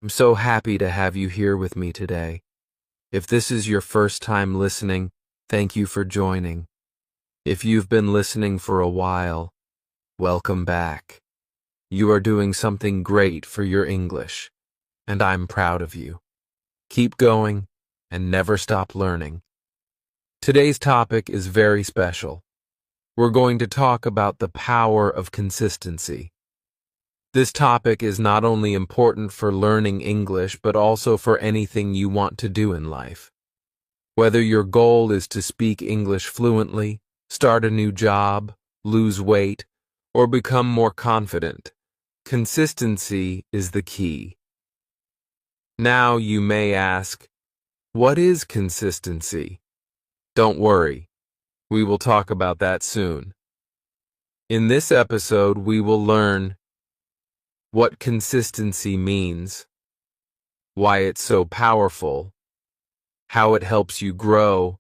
I'm so happy to have you here with me today. If this is your first time listening, thank you for joining. If you've been listening for a while, welcome back. You are doing something great for your English, and I'm proud of you. Keep going and never stop learning. Today's topic is very special. We're going to talk about the power of consistency. This topic is not only important for learning English, but also for anything you want to do in life. Whether your goal is to speak English fluently, start a new job, lose weight, or become more confident, consistency is the key. Now you may ask, what is consistency? Don't worry, we will talk about that soon. In this episode, we will learn what consistency means, why it's so powerful, how it helps you grow,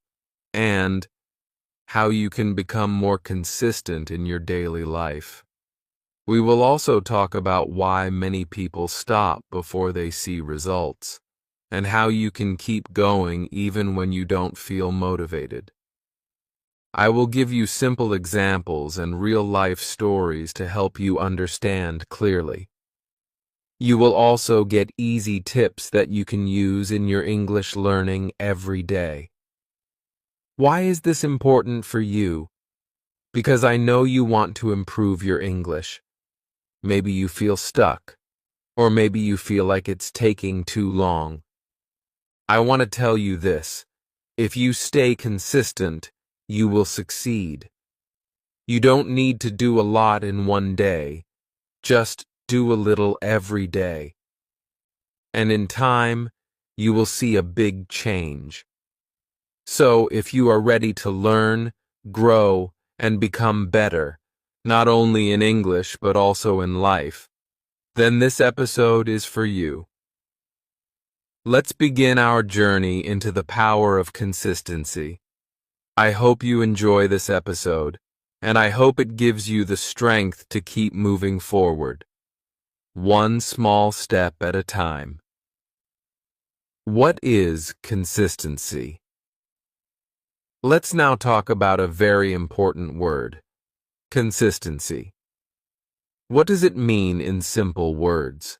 and how you can become more consistent in your daily life. We will also talk about why many people stop before they see results, and how you can keep going even when you don't feel motivated. I will give you simple examples and real-life stories to help you understand clearly. You will also get easy tips that you can use in your English learning every day. Why is this important for you? Because I know you want to improve your English. Maybe you feel stuck, or maybe you feel like it's taking too long. I want to tell you this: if you stay consistent, you will succeed. You don't need to do a lot in one day. Just do a little every day. And in time, you will see a big change. So if you are ready to learn, grow, and become better, not only in English but also in life, then this episode is for you. Let's begin our journey into the power of consistency. I hope you enjoy this episode, and I hope it gives you the strength to keep moving forward, one small step at a time. What is consistency? Let's now talk about a very important word: consistency. What does it mean in simple words?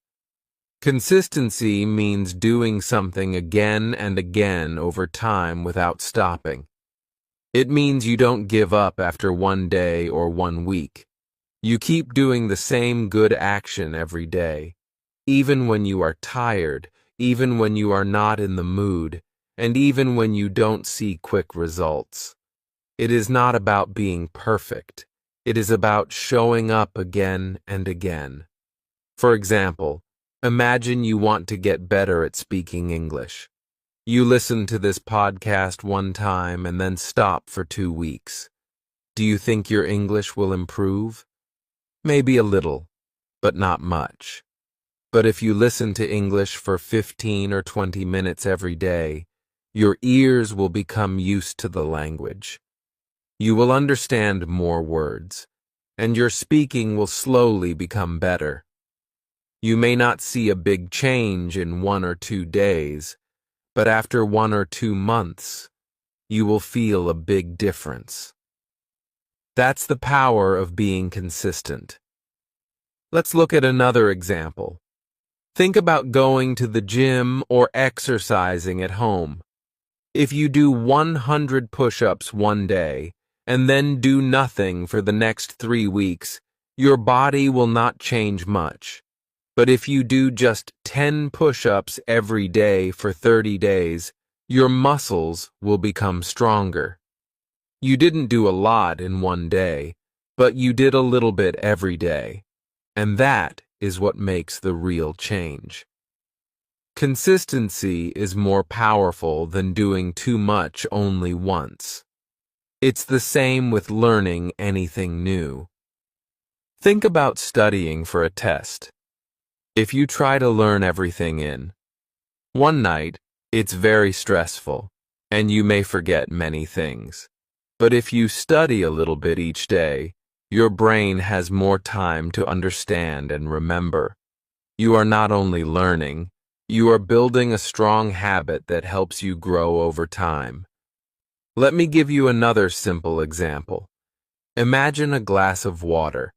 Consistency means doing something again and again over time without stopping. It means you don't give up after one day or 1 week. You keep doing the same good action every day, even when you are tired, even when you are not in the mood, and even when you don't see quick results. It is not about being perfect. It is about showing up again and again. For example, imagine you want to get better at speaking English. You listen to this podcast one time and then stop for 2 weeks. Do you think your English will improve? Maybe a little, but not much. But if you listen to English for 15 or 20 minutes every day, your ears will become used to the language. You will understand more words, and your speaking will slowly become better. You may not see a big change in 1 or 2 days, but after 1 or 2 months, you will feel a big difference. That's the power of being consistent. Let's look at another example. Think about going to the gym or exercising at home. If you do 100 push-ups one day and then do nothing for the next 3 weeks, your body will not change much. But if you do just 10 push-ups every day for 30 days, your muscles will become stronger. You didn't do a lot in one day, but you did a little bit every day. And that is what makes the real change. Consistency is more powerful than doing too much only once. It's the same with learning anything new. Think about studying for a test. If you try to learn everything in one night, it's very stressful, and you may forget many things. But if you study a little bit each day, your brain has more time to understand and remember. You are not only learning, You are building a strong habit that helps you grow over time. Let me give you another simple example. Imagine a glass of water.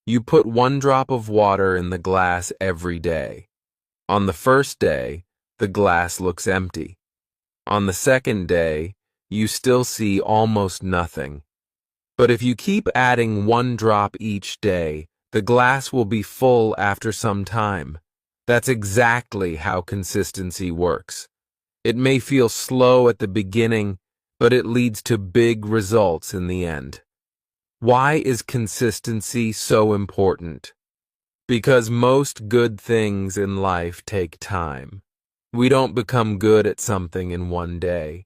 You put 1 drop of water in the glass every day. On the first day, the glass looks empty. On the second day, you still see almost nothing. But if you keep adding 1 drop each day, the glass will be full after some time. That's exactly how consistency works. It may feel slow at the beginning, but it leads to big results in the end. Why is consistency so important? Because most good things in life take time. We don't become good at something in one day.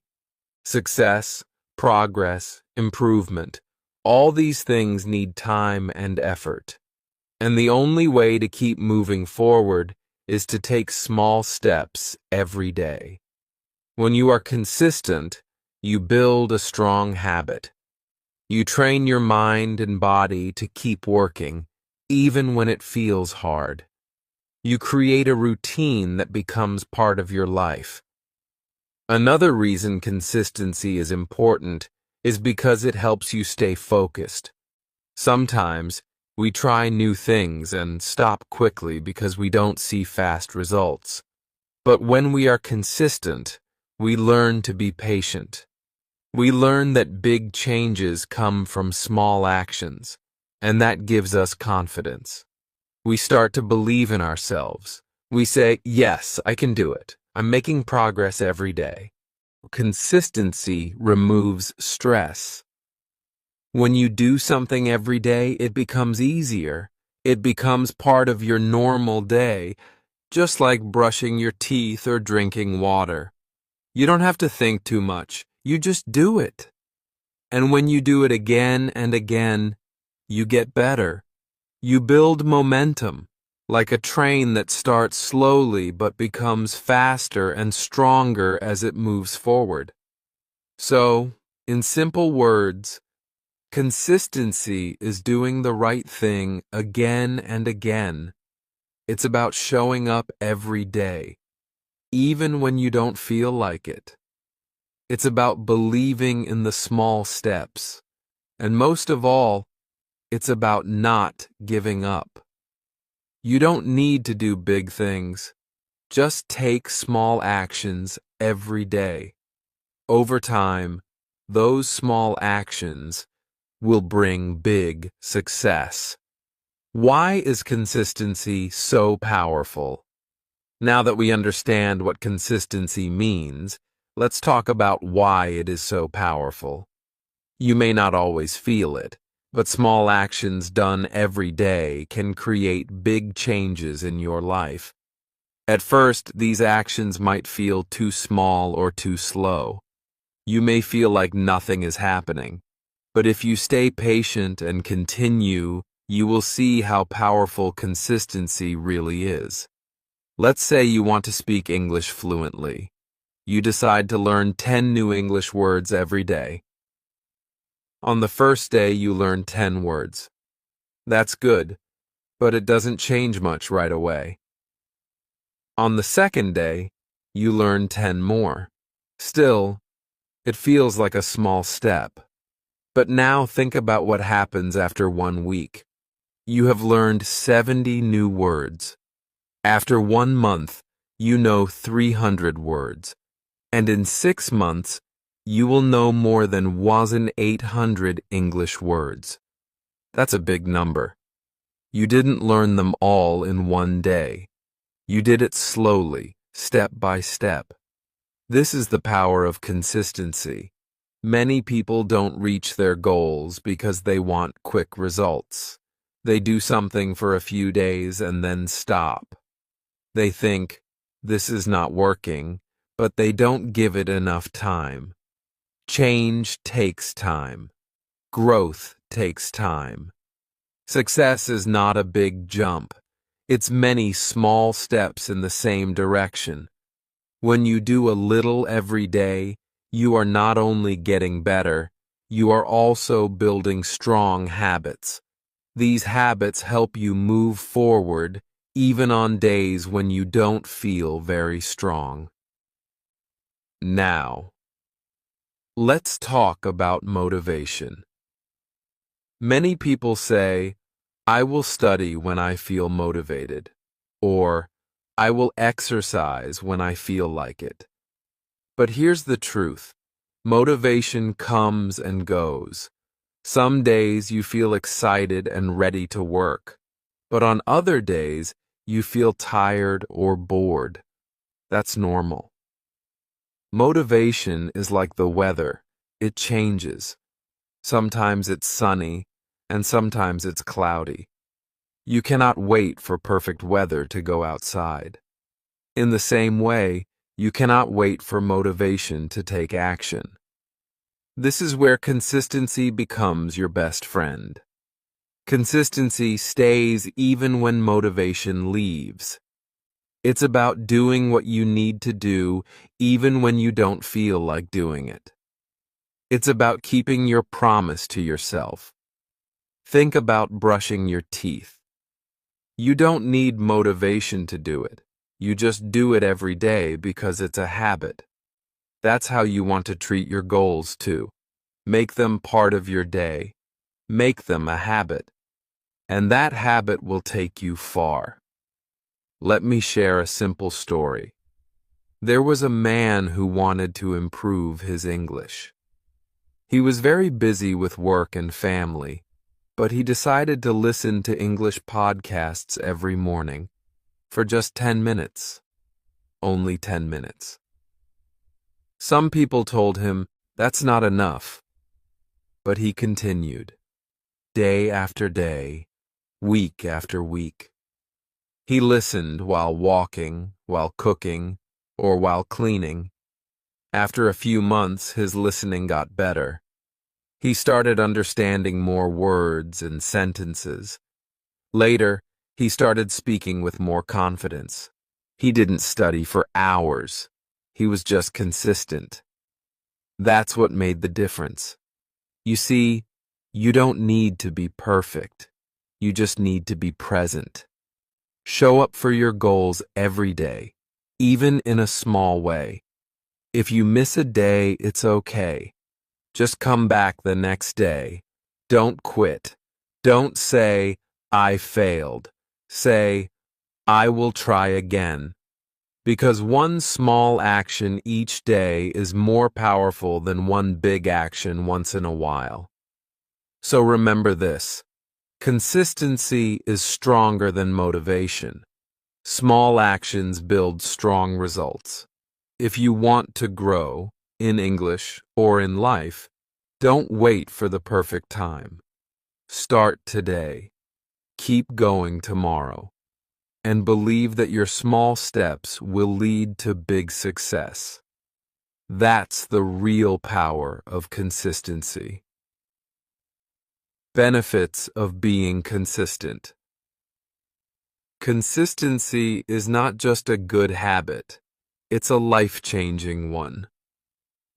Success, progress, improvement, all these things need time and effort. And the only way to keep moving forward is to take small steps every day. When you are consistent, you build a strong habit. You train your mind and body to keep working, even when it feels hard. You create a routine that becomes part of your life. Another reason consistency is important is because it helps you stay focused. Sometimes, we try new things and stop quickly because we don't see fast results. But when we are consistent, we learn to be patient. We learn that big changes come from small actions, and that gives us confidence. We start to believe in ourselves. We say, yes, I can do it. I'm making progress every day. Consistency removes stress. When you do something every day, it becomes easier. It becomes part of your normal day, just like brushing your teeth or drinking water. You don't have to think too much. You just do it. And when you do it again and again, you get better. You build momentum, like a train that starts slowly but becomes faster and stronger as it moves forward. So, in simple words, consistency is doing the right thing again and again. It's about showing up every day, even when you don't feel like it. It's about believing in the small steps. And most of all, it's about not giving up. You don't need to do big things. Just take small actions every day. Over time, those small actions will bring big success. Why is consistency so powerful? Now that we understand what consistency means, let's talk about why it is so powerful. You may not always feel it, but small actions done every day can create big changes in your life. At first, these actions might feel too small or too slow. You may feel like nothing is happening. But if you stay patient and continue, you will see how powerful consistency really is. Let's say you want to speak English fluently. You decide to learn 10 new English words every day. On the first day, you learn 10 words. That's good, but it doesn't change much right away. On the second day, you learn 10 more. Still, it feels like a small step. But now think about what happens after 1 week. You have learned 70 new words. After 1 month, you know 300 words. And in 6 months, you will know more than 1,800 English words. That's a big number. You didn't learn them all in one day. You did it slowly, step by step. This is the power of consistency. Many people don't reach their goals because they want quick results. They do something for a few days and then stop. They think, this is not working, but they don't give it enough time. Change takes time. Growth takes time. Success is not a big jump. It's many small steps in the same direction. When you do a little every day, you are not only getting better, you are also building strong habits. These habits help you move forward even on days when you don't feel very strong. Now, let's talk about motivation. Many people say, I will study when I feel motivated, or I will exercise when I feel like it. But here's the truth. Motivation comes and goes. Some days you feel excited and ready to work, but on other days you feel tired or bored. That's normal. Motivation is like the weather. It changes. Sometimes it's sunny, and sometimes it's cloudy. You cannot wait for perfect weather to go outside. In the same way, you cannot wait for motivation to take action. This is where consistency becomes your best friend. Consistency stays even when motivation leaves. It's about doing what you need to do even when you don't feel like doing it. It's about keeping your promise to yourself. Think about brushing your teeth. You don't need motivation to do it. You just do it every day because it's a habit. That's how you want to treat your goals too. Make them part of your day. Make them a habit. And that habit will take you far. Let me share a simple story. There was a man who wanted to improve his English. He was very busy with work and family, but he decided to listen to English podcasts every morning for just 10 minutes. Only 10 minutes. Some people told him that's not enough, but he continued, day after day, week after week. He listened while walking, while cooking, or while cleaning. After a few months, his listening got better. He started understanding more words and sentences. Later, he started speaking with more confidence. He didn't study for hours. He was just consistent. That's what made the difference. You see, you don't need to be perfect. You just need to be present. Show up for your goals every day, even in a small way. If you miss a day, it's okay. Just come back the next day. Don't quit. Don't say, I failed. Say, I will try again. Because one small action each day is more powerful than one big action once in a while. So remember this. Consistency is stronger than motivation. Small actions build strong results. If you want to grow, in English or in life, don't wait for the perfect time. Start today. Keep going tomorrow. And believe that your small steps will lead to big success. That's the real power of consistency. Benefits of being consistent. Consistency is not just a good habit, it's a life-changing one.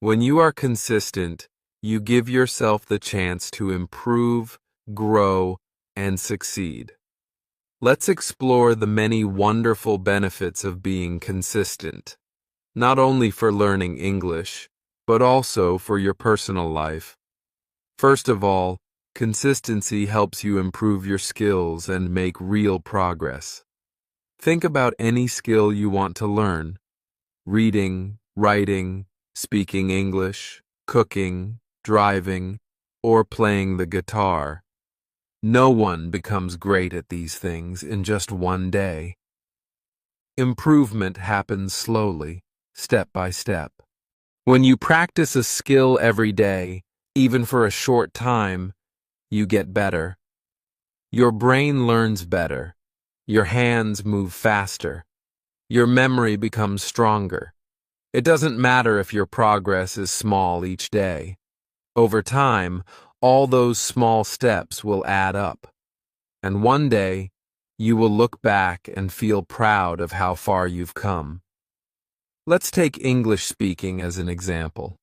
When you are consistent, you give yourself the chance to improve, grow, and succeed. Let's explore the many wonderful benefits of being consistent, not only for learning English, but also for your personal life. First of all, consistency helps you improve your skills and make real progress. Think about any skill you want to learn: reading, writing, speaking English, cooking, driving, or playing the guitar. No one becomes great at these things in just one day. Improvement happens slowly, step by step. When you practice a skill every day, even for a short time, you get better. Your brain learns better. Your hands move faster. Your memory becomes stronger. It doesn't matter if your progress is small each day. Over time, all those small steps will add up. And one day, you will look back and feel proud of how far you've come. Let's take English speaking as an example.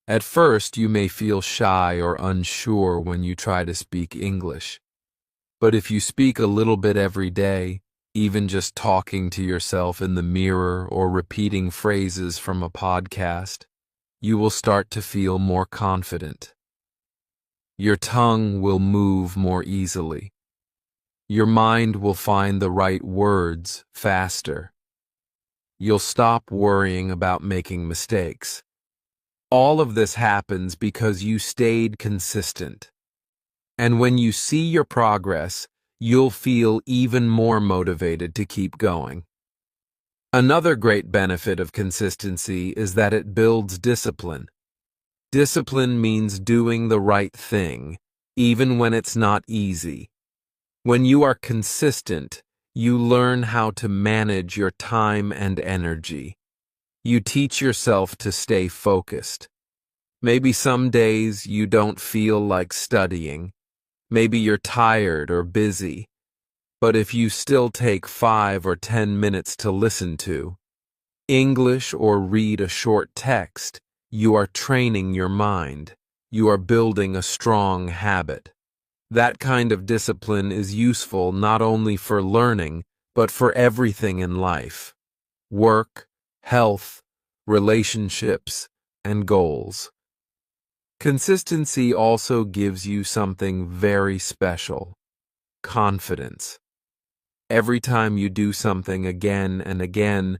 At first, you may feel shy or unsure when you try to speak English. But if you speak a little bit every day, Even just talking to yourself in the mirror or repeating phrases from a podcast, you will start to feel more confident. Your tongue will move more easily. Your mind will find the right words faster. You'll stop worrying about making mistakes. All of this happens because you stayed consistent. And when you see your progress, you'll feel even more motivated to keep going. Another great benefit of consistency is that it builds discipline. Discipline means doing the right thing, even when it's not easy. When you are consistent, you learn how to manage your time and energy. You teach yourself to stay focused. Maybe some days you don't feel like studying. Maybe you're tired or busy. But if you still take 5 or 10 minutes to listen to English or read a short text, you are training your mind. You are building a strong habit. That kind of discipline is useful not only for learning, but for everything in life: work, health, relationships, and goals. Consistency also gives you something very special: confidence. Every time you do something again and again,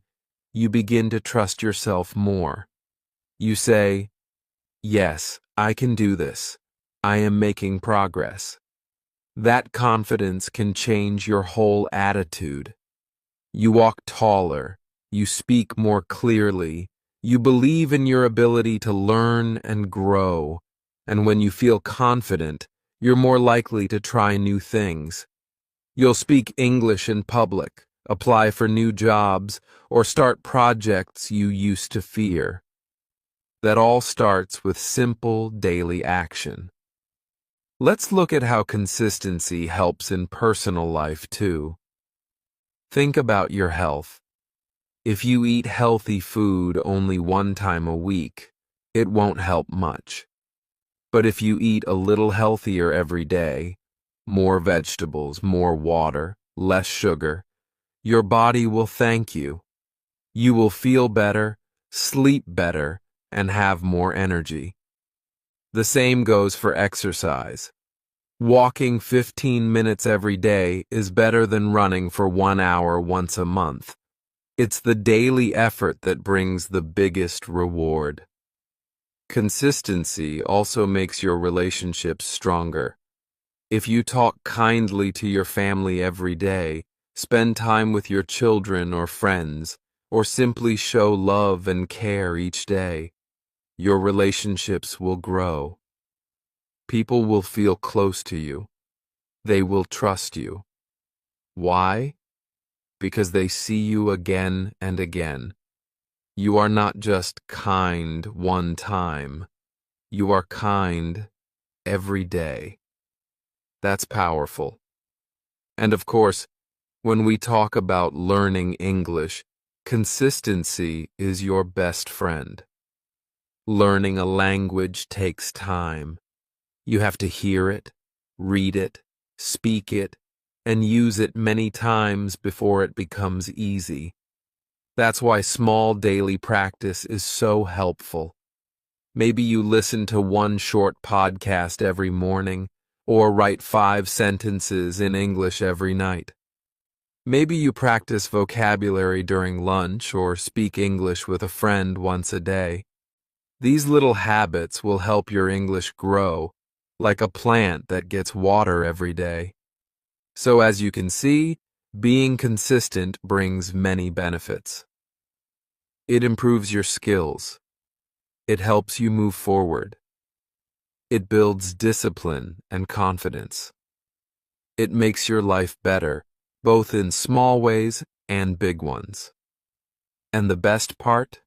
you begin to trust yourself more. You say, "Yes, I can do this. I am making progress." That confidence can change your whole attitude. You walk taller, you speak more clearly, you believe in your ability to learn and grow, and when you feel confident, you're more likely to try new things. You'll speak English in public, apply for new jobs, or start projects you used to fear. That all starts with simple daily action. Let's look at how consistency helps in personal life too. Think about your health. If you eat healthy food only one time a week, it won't help much. But if you eat a little healthier every day, more vegetables, more water, less sugar, your body will thank you. You will feel better, sleep better, and have more energy. The same goes for exercise. Walking 15 minutes every day is better than running for 1 hour once a month. It's the daily effort that brings the biggest reward. Consistency also makes your relationships stronger. If you talk kindly to your family every day, spend time with your children or friends, or simply show love and care each day, your relationships will grow. People will feel close to you. They will trust you. Why? Because they see you again and again. You are not just kind one time. You are kind every day. That's powerful. And of course, when we talk about learning English, consistency is your best friend. Learning a language takes time. You have to hear it, read it, speak it, and use it many times before it becomes easy. That's why small daily practice is so helpful. Maybe you listen to one short podcast every morning, or write 5 sentences in English every night. Maybe you practice vocabulary during lunch or speak English with a friend once a day. These little habits will help your English grow, like a plant that gets water every day. So as you can see, being consistent brings many benefits. It improves your skills. It helps you move forward. It builds discipline and confidence. It makes your life better, both in small ways and big ones. And the best part?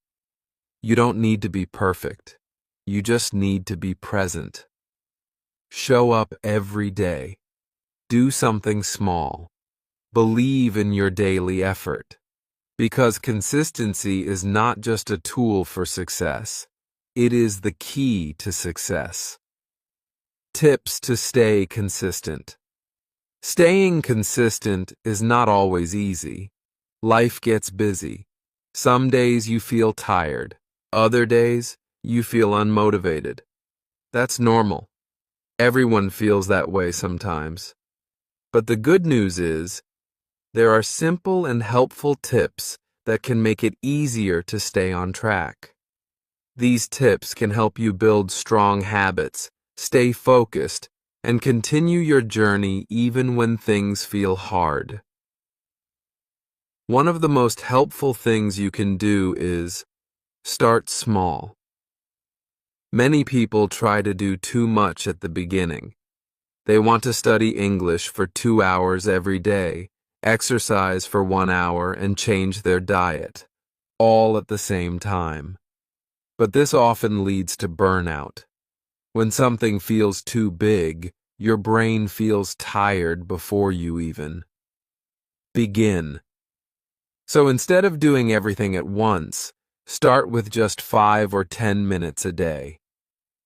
You don't need to be perfect. You just need to be present. Show up every day. Do something small. Believe in your daily effort. Because consistency is not just a tool for success. It is the key to success. Tips to stay consistent. Staying consistent is not always easy. Life gets busy. Some days you feel tired. Other days you feel unmotivated. That's normal. Everyone feels that way sometimes. But the good news is, there are simple and helpful tips that can make it easier to stay on track. These tips can help you build strong habits, stay focused, and continue your journey even when things feel hard. One of the most helpful things you can do is start small. Many people try to do too much at the beginning. They want to study English for 2 hours every day, exercise for 1 hour, and change their diet, all at the same time. But this often leads to burnout. When something feels too big, your brain feels tired before you even begin. So instead of doing everything at once, start with just 5 or 10 minutes a day.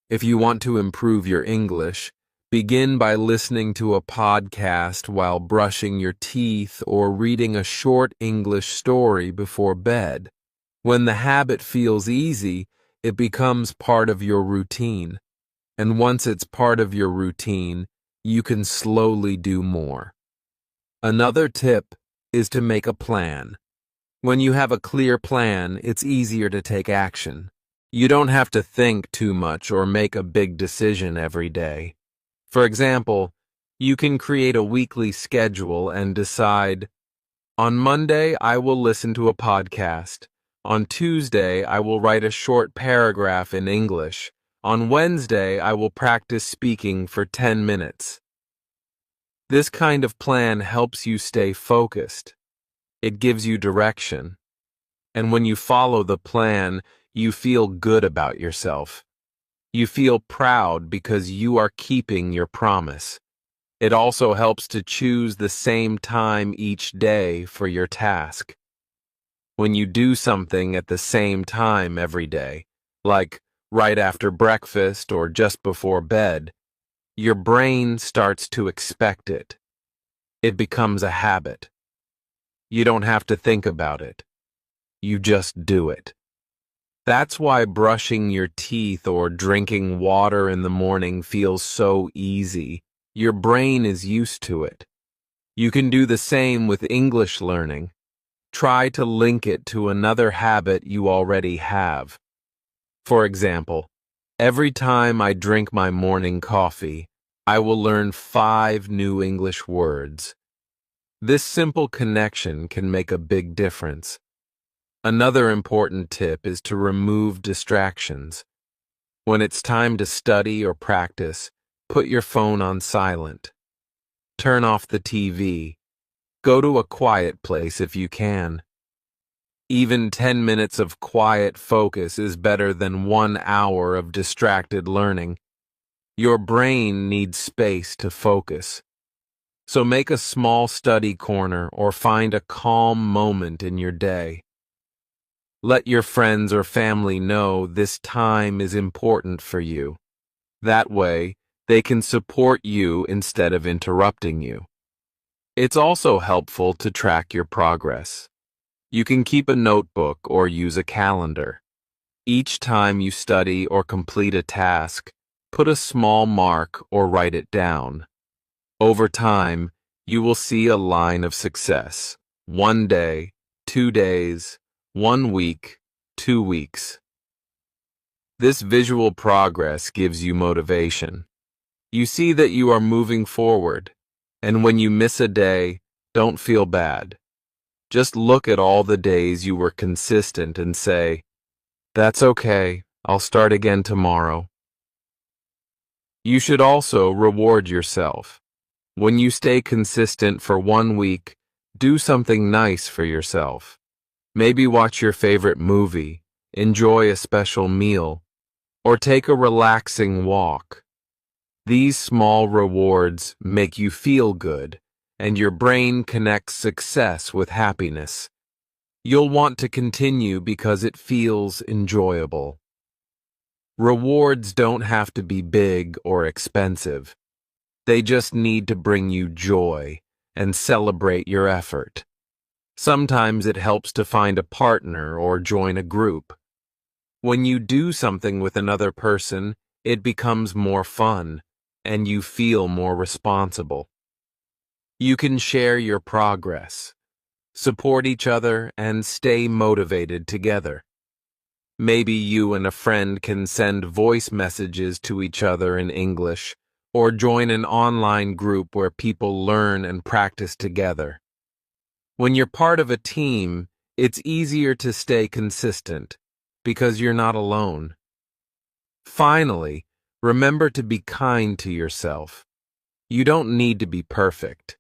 If you want to improve your English, begin by listening to a podcast while brushing your teeth or reading a short English story before bed. When the habit feels easy, it becomes part of your routine. And once it's part of your routine, you can slowly do more. Another tip is to make a plan. When you have a clear plan, it's easier to take action. You don't have to think too much or make a big decision every day. For example, you can create a weekly schedule and decide, on Monday I will listen to a podcast. On Tuesday I will write a short paragraph in English. On Wednesday I will practice speaking for 10 minutes. This kind of plan helps you stay focused. It gives you direction. And when you follow the plan, you feel good about yourself. You feel proud because you are keeping your promise. It also helps to choose the same time each day for your task. When you do something at the same time every day, like right after breakfast or just before bed, your brain starts to expect it. It becomes a habit. You don't have to think about it. You just do it. That's why brushing your teeth or drinking water in the morning feels so easy. Your brain is used to it. You can do the same with English learning. Try to link it to another habit you already have. For example, every time I drink my morning coffee, I will learn 5 new English words. This simple connection can make a big difference. Another important tip is to remove distractions. When it's time to study or practice, put your phone on silent. Turn off the TV. Go to a quiet place if you can. Even 10 minutes of quiet focus is better than 1 hour of distracted learning. Your brain needs space to focus. So make a small study corner or find a calm moment in your day. Let your friends or family know this time is important for you. That way, they can support you instead of interrupting you. It's also helpful to track your progress. You can keep a notebook or use a calendar. Each time you study or complete a task, put a small mark or write it down. Over time, you will see a line of success. 1 day, 2 days, 1 week, 2 weeks. This visual progress gives you motivation. You see that you are moving forward, and when you miss a day, don't feel bad. Just look at all the days you were consistent and say, "That's okay, I'll start again tomorrow." You should also reward yourself. When you stay consistent for 1 week, do something nice for yourself. Maybe watch your favorite movie, enjoy a special meal, or take a relaxing walk. These small rewards make you feel good, and your brain connects success with happiness. You'll want to continue because it feels enjoyable. Rewards don't have to be big or expensive. They just need to bring you joy and celebrate your effort. Sometimes it helps to find a partner or join a group. When you do something with another person, it becomes more fun, and you feel more responsible. You can share your progress, support each other, and stay motivated together. Maybe you and a friend can send voice messages to each other in English, or join an online group where people learn and practice together. When you're part of a team, it's easier to stay consistent because you're not alone. Finally, remember to be kind to yourself. You don't need to be perfect.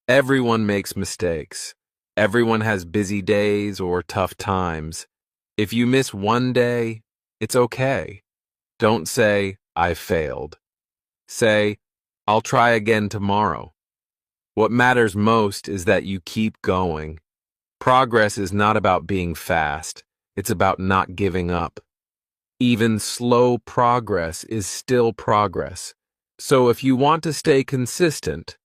Everyone makes mistakes. Everyone has busy days or tough times. If you miss one day, it's okay. Don't say, "I failed." Say, "I'll try again tomorrow." What matters most is that you keep going. Progress is not about being fast. It's about not giving up. Even slow progress is still progress. So if you want to stay consistent,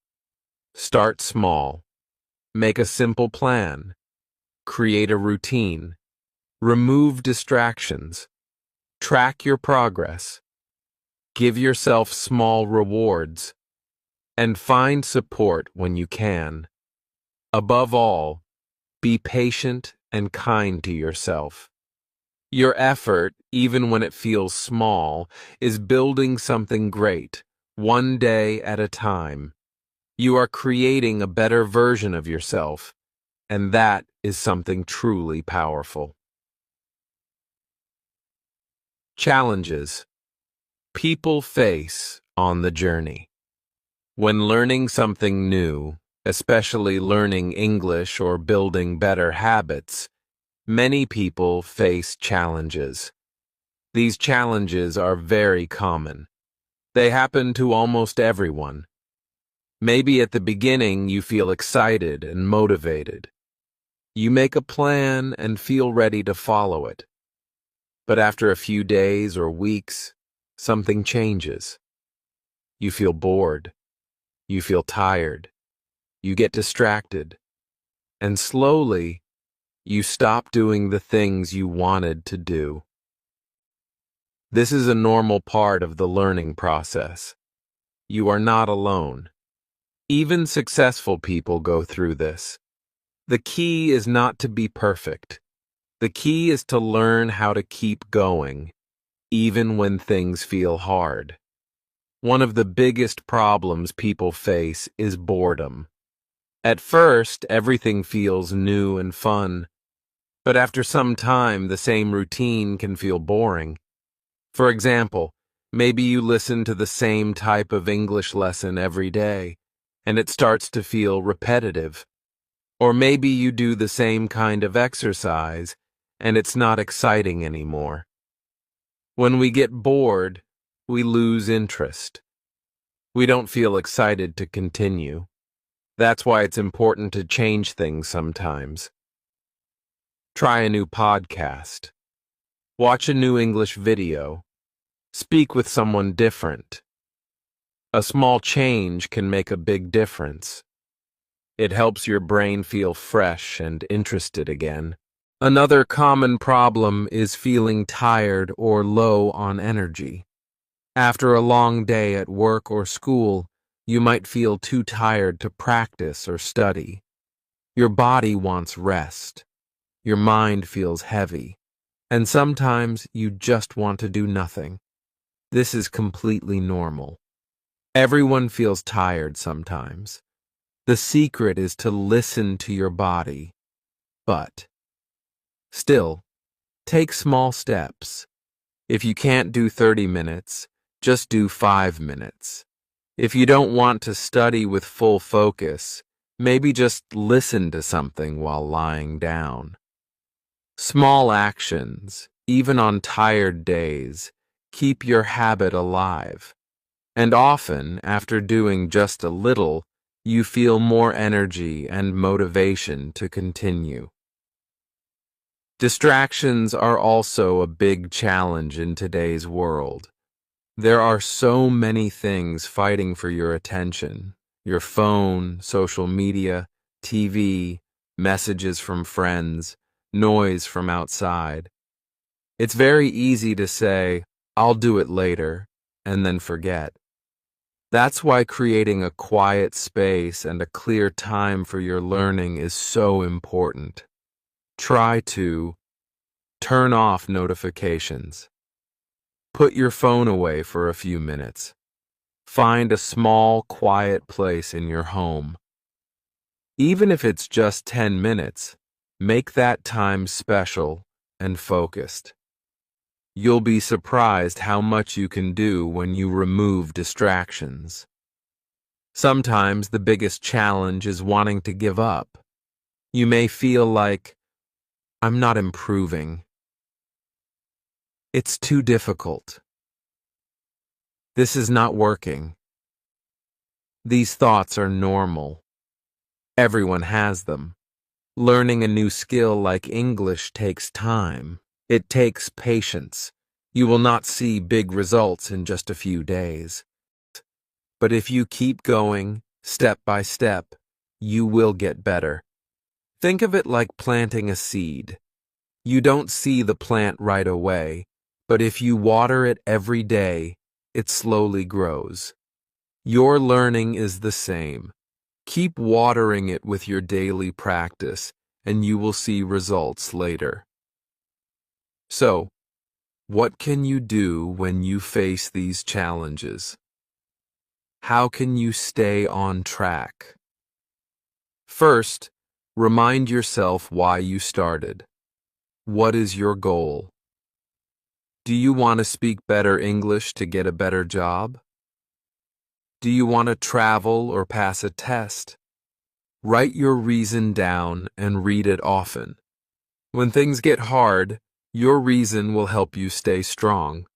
start small. Make a simple plan. Create a routine. Remove distractions. Track your progress. Give yourself small rewards. And find support when you can. Above all, be patient and kind to yourself. Your effort, even when it feels small, is building something great, one day at a time. You are creating a better version of yourself, and that is something truly powerful. Challenges people face on the journey. When learning something new, especially learning English or building better habits, many people face challenges. These challenges are very common. They happen to almost everyone. Maybe at the beginning you feel excited and motivated. You make a plan and feel ready to follow it. But after a few days or weeks, something changes. You feel bored. You feel tired. You get distracted. And slowly, you stop doing the things you wanted to do. This is a normal part of the learning process. You are not alone. Even successful people go through this. The key is not to be perfect. The key is to learn how to keep going, even when things feel hard. One of the biggest problems people face is boredom. At first, everything feels new and fun, but after some time, the same routine can feel boring. For example, maybe you listen to the same type of English lesson every day, and it starts to feel repetitive. Or maybe you do the same kind of exercise, and it's not exciting anymore. When we get bored, we lose interest. We don't feel excited to continue. That's why it's important to change things sometimes. Try a new podcast. Watch a new English video. Speak with someone different. A small change can make a big difference. It helps your brain feel fresh and interested again. Another common problem is feeling tired or low on energy. After a long day at work or school, you might feel too tired to practice or study. Your body wants rest. Your mind feels heavy. And sometimes you just want to do nothing. This is completely normal. Everyone feels tired sometimes. The secret is to listen to your body. But still, take small steps. If you can't do 30 minutes, just do 5 minutes. If you don't want to study with full focus, maybe just listen to something while lying down. Small actions, even on tired days, keep your habit alive. And often, after doing just a little, you feel more energy and motivation to continue. Distractions are also a big challenge in today's world. There are so many things fighting for your attention. Your phone, social media, TV, messages from friends, noise from outside. It's very easy to say, "I'll do it later," and then forget. That's why creating a quiet space and a clear time for your learning is so important. Try to turn off notifications. Put your phone away for a few minutes. Find a small, quiet place in your home. Even if it's just 10 minutes, make that time special and focused. You'll be surprised how much you can do when you remove distractions. Sometimes the biggest challenge is wanting to give up. You may feel like, "I'm not improving. It's too difficult. This is not working." These thoughts are normal. Everyone has them. Learning a new skill like English takes time. It takes patience. You will not see big results in just a few days. But if you keep going, step by step, you will get better. Think of it like planting a seed. You don't see the plant right away, but if you water it every day, it slowly grows. Your learning is the same. Keep watering it with your daily practice, and you will see results later. So, what can you do when you face these challenges? How can you stay on track? First, remind yourself why you started. What is your goal? Do you want to speak better English to get a better job? Do you want to travel or pass a test? Write your reason down and read it often. When things get hard, your reason will help you stay strong.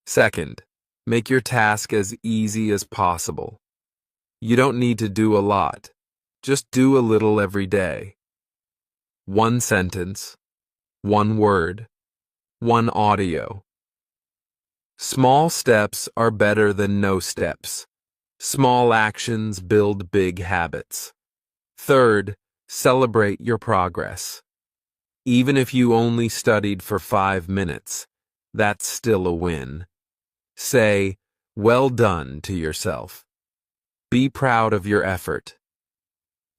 Second, make your task as easy as possible. You don't need to do a lot. Just do a little every day. One sentence, one word, one audio. Small steps are better than no steps. Small actions build big habits. Third, celebrate your progress. Even if you only studied for 5 minutes, that's still a win. Say, "Well done" to yourself. Be proud of your effort.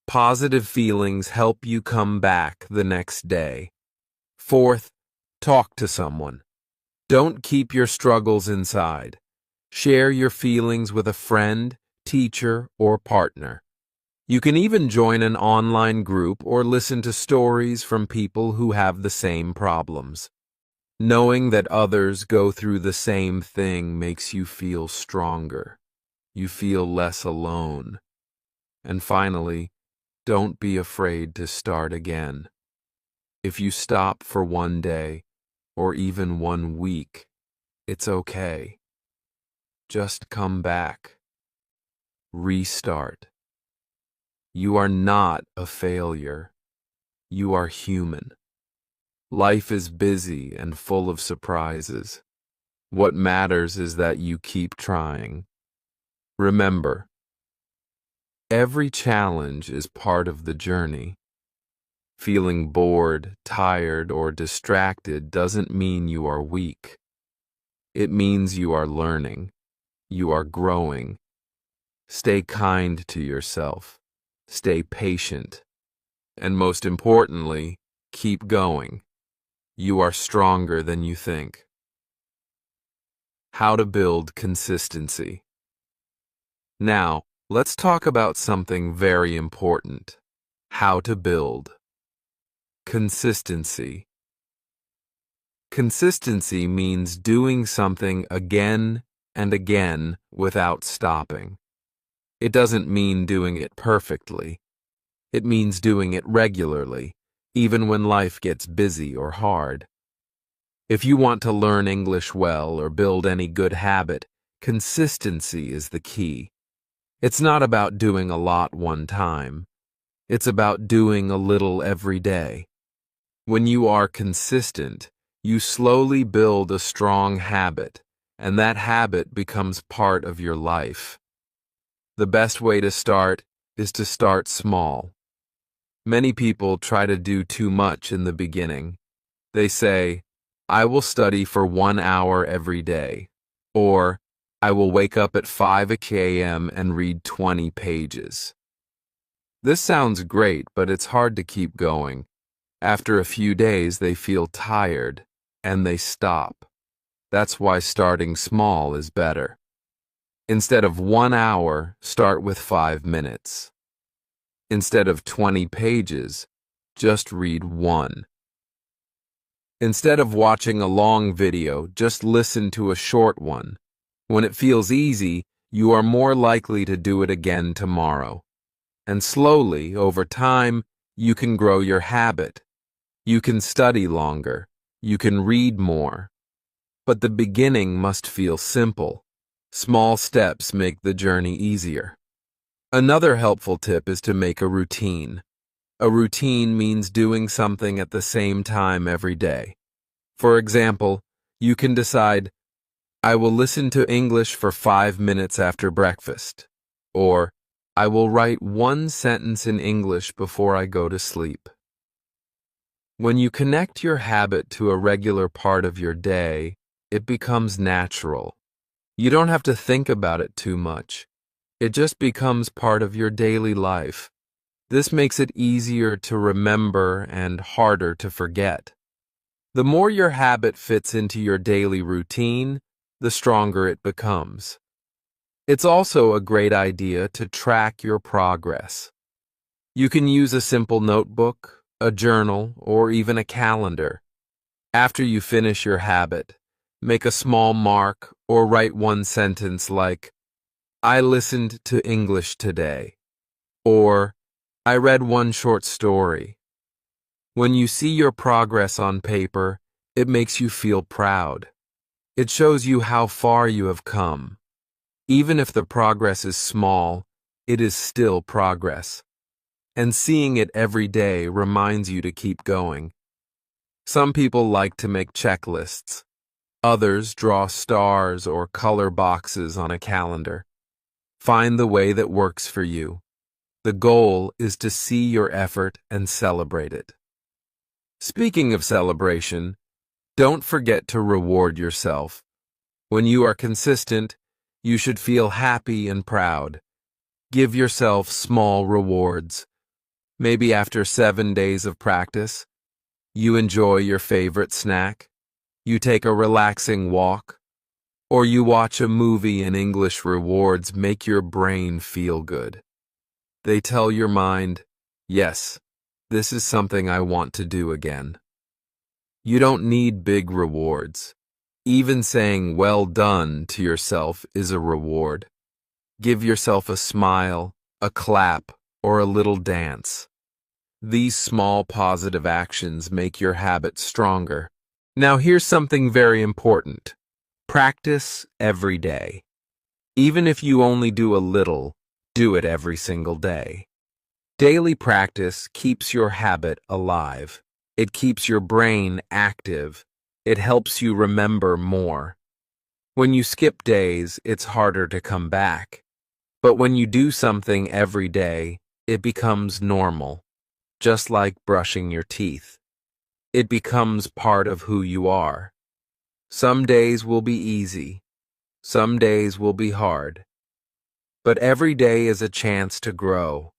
Positive feelings help you come back the next day. Fourth, talk to someone. Don't keep your struggles inside. Share your feelings with a friend, teacher, or partner. You can even join an online group or listen to stories from people who have the same problems. Knowing that others go through the same thing makes you feel stronger. You feel less alone. And finally, don't be afraid to start again. If you stop for one day, or even 1 week, it's okay. Just come back. Restart. You are not a failure. You are human. Life is busy and full of surprises. What matters is that you keep trying. Remember, every challenge is part of the journey. Feeling bored, tired, or distracted doesn't mean you are weak. It means you are learning. You are growing. Stay kind to yourself. Stay patient. And most importantly, keep going. You are stronger than you think. How to build consistency. Now, let's talk about something very important. How to build. Consistency. Consistency means doing something again and again without stopping. It doesn't mean doing it perfectly. It means doing it regularly, even when life gets busy or hard. If you want to learn English well or build any good habit, consistency is the key. It's not about doing a lot one time. It's about doing a little every day. When you are consistent, you slowly build a strong habit, and that habit becomes part of your life. The best way to start is to start small. Many people try to do too much in the beginning. They say, I will study for 1 hour every day, or I will wake up at 5 a.m. and read 20 pages. This sounds great, but it's hard to keep going. After a few days, they feel tired, and they stop. That's why starting small is better. Instead of 1 hour, start with 5 minutes. Instead of 20 pages, just read 1. Instead of watching a long video, just listen to a short one. When it feels easy, you are more likely to do it again tomorrow. And slowly, over time, you can grow your habit. You can study longer. You can read more. But the beginning must feel simple. Small steps make the journey easier. Another helpful tip is to make a routine. A routine means doing something at the same time every day. For example, you can decide, I will listen to English for 5 minutes after breakfast, or I will write 1 sentence in English before I go to sleep. When you connect your habit to a regular part of your day, it becomes natural. You don't have to think about it too much. It just becomes part of your daily life. This makes it easier to remember and harder to forget. The more your habit fits into your daily routine, the stronger it becomes. It's also a great idea to track your progress. You can use a simple notebook, a journal, or even a calendar. After you finish your habit, make a small mark or write 1 sentence like, I listened to English today, or I read 1 short story. When you see your progress on paper, it makes you feel proud. It shows you how far you have come. Even if the progress is small, it is still progress. And seeing it every day reminds you to keep going. Some people like to make checklists. Others draw stars or color boxes on a calendar. Find the way that works for you. The goal is to see your effort and celebrate it. Speaking of celebration, don't forget to reward yourself. When you are consistent, you should feel happy and proud. Give yourself small rewards. Maybe after 7 days of practice, you enjoy your favorite snack, you take a relaxing walk, or you watch a movie and English rewards make your brain feel good. They tell your mind, yes, this is something I want to do again. You don't need big rewards. Even saying well done to yourself is a reward. Give yourself a smile, a clap, or a little dance. These small positive actions make your habit stronger. Now here's something very important. Practice every day. Even if you only do a little, do it every single day. Daily practice keeps your habit alive. It keeps your brain active. It helps you remember more. When you skip days, it's harder to come back. But when you do something every day, it becomes normal, just like brushing your teeth. It becomes part of who you are. Some days will be easy. Some days will be hard. But every day is a chance to grow.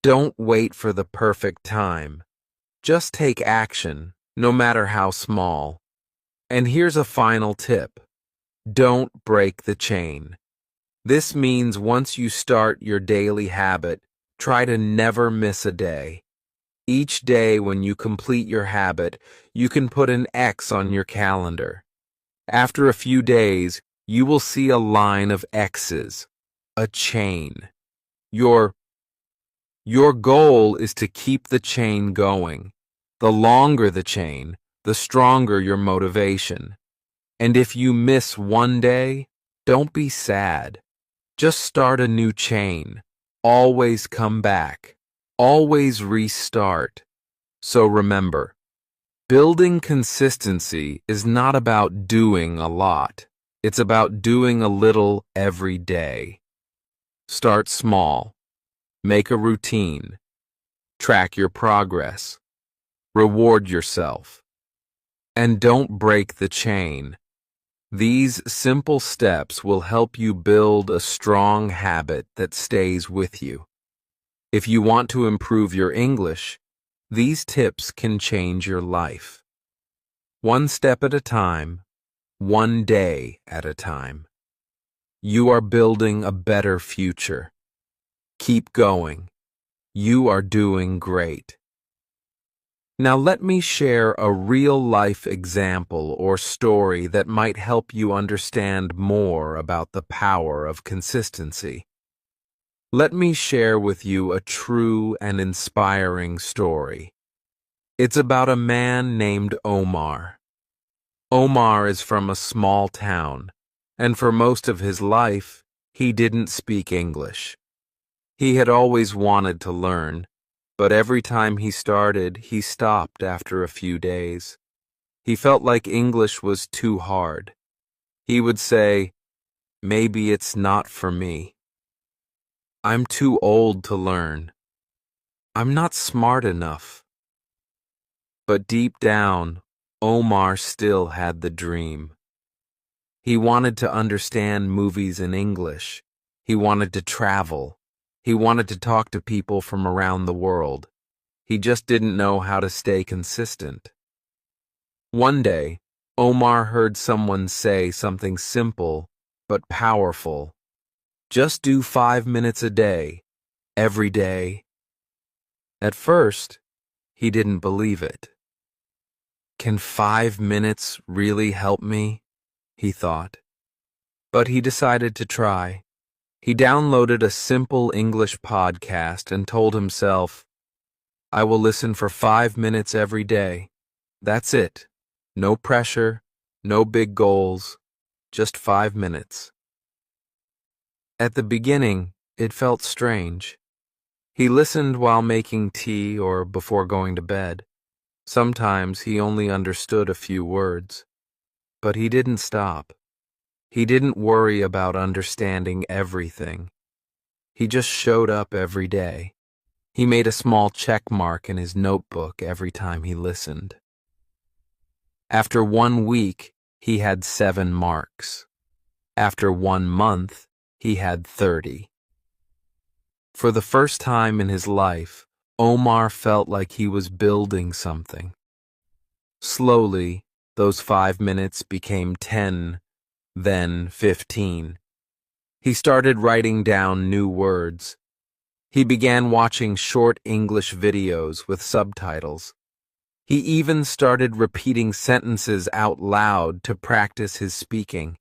Don't wait for the perfect time. Just take action, no matter how small. And here's a final tip. Don't break the chain. This means once you start your daily habit, try to never miss a day. Each day when you complete your habit, you can put an X on your calendar. After a few days, you will see a line of X's, a chain. Your goal is to keep the chain going. The longer the chain, the stronger your motivation. And if you miss one day, don't be sad. Just start a new chain. Always come back. Always restart. So remember, building consistency is not about doing a lot. It's about doing a little every day. Start small. Make a routine. Track your progress. Reward yourself. And don't break the chain. These simple steps will help you build a strong habit that stays with you. If you want to improve your English, these tips can change your life. One step at a time, one day at a time. You are building a better future. Keep going. You are doing great. Now let me share a real-life example or story that might help you understand more about the power of consistency. Let me share with you a true and inspiring story. It's about a man named Omar. Omar is from a small town, and for most of his life, he didn't speak English. He had always wanted to learn, but every time he started, he stopped after a few days. He felt like English was too hard. He would say, "Maybe it's not for me. I'm too old to learn. I'm not smart enough." But deep down, Omar still had the dream. He wanted to understand movies in English. He wanted to travel. He wanted to talk to people from around the world. He just didn't know how to stay consistent. One day, Omar heard someone say something simple but powerful. Just do 5 minutes a day, every day. At first, he didn't believe it. Can 5 minutes really help me? He thought. But he decided to try. He downloaded a simple English podcast and told himself, "I will listen for 5 minutes every day. That's it. No pressure, no big goals, just 5 minutes." At the beginning, it felt strange. He listened while making tea or before going to bed. Sometimes he only understood a few words. But he didn't stop. He didn't worry about understanding everything. He just showed up every day. He made a small check mark in his notebook every time he listened. After 1 week, he had 7 marks. After 1 month, he had 30. For the first time in his life, Omar felt like he was building something. Slowly, those 5 minutes became 10, then 15. He started writing down new words. He began watching short English videos with subtitles. He even started repeating sentences out loud to practice his speaking.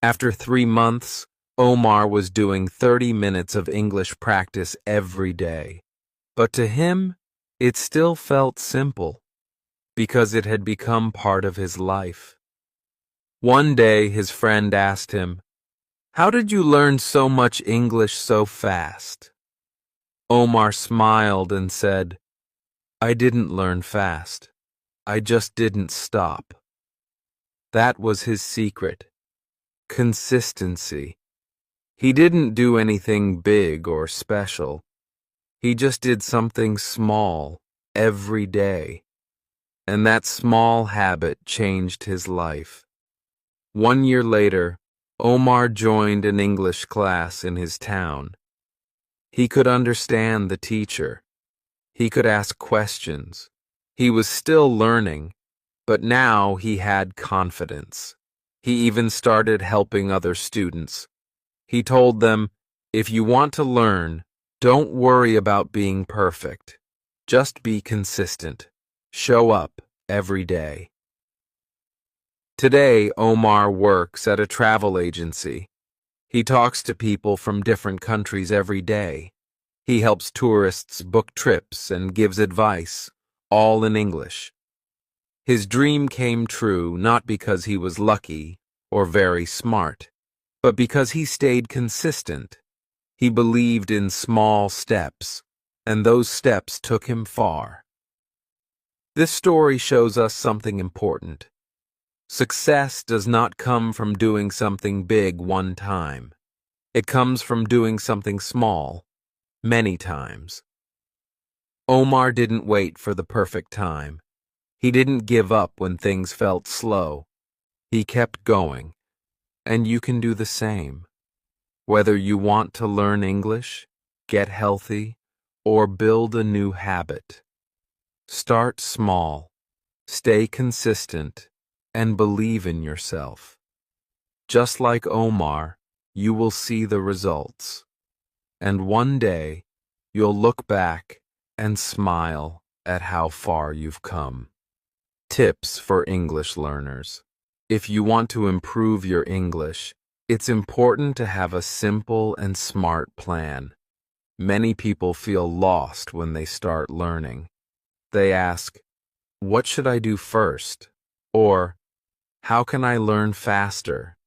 After 3 months, Omar was doing 30 minutes of English practice every day. But to him, it still felt simple, because it had become part of his life. One day, his friend asked him, "How did you learn so much English so fast?" Omar smiled and said, "I didn't learn fast. I just didn't stop." That was his secret. Consistency. He didn't do anything big or special. He just did something small every day. And that small habit changed his life. 1 year later, Omar joined an English class in his town. He could understand the teacher. He could ask questions. He was still learning, but now he had confidence. He even started helping other students. He told them, "If you want to learn, don't worry about being perfect. Just be consistent. Show up every day." Today, Omar works at a travel agency. He talks to people from different countries every day. He helps tourists book trips and gives advice, all in English. His dream came true not because he was lucky or very smart, but because he stayed consistent. He believed in small steps, and those steps took him far. This story shows us something important. Success does not come from doing something big one time. It comes from doing something small, many times. Omar didn't wait for the perfect time. He didn't give up when things felt slow. He kept going, and you can do the same. Whether you want to learn English, get healthy, or build a new habit. Start small, stay consistent, and believe in yourself. Just like Omar, you will see the results. And one day, you'll look back and smile at how far you've come. Tips for English learners. If you want to improve your English, it's important to have a simple and smart plan. Many people feel lost when they start learning. They ask, "What should I do first?" Or, "How can I learn faster?"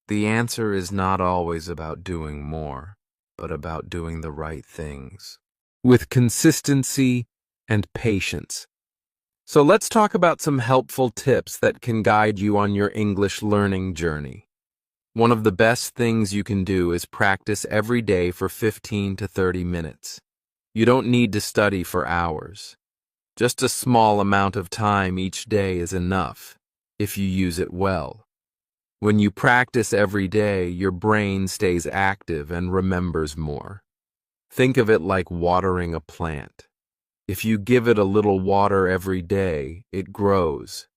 The answer is not always about doing more, but about doing the right things, with consistency and patience. So let's talk about some helpful tips that can guide you on your English learning journey. One of the best things you can do is practice every day for 15 to 30 minutes. You don't need to study for hours. Just a small amount of time each day is enough, if you use it well. When you practice every day, your brain stays active and remembers more. Think of it like watering a plant. If you give it a little water every day, it grows.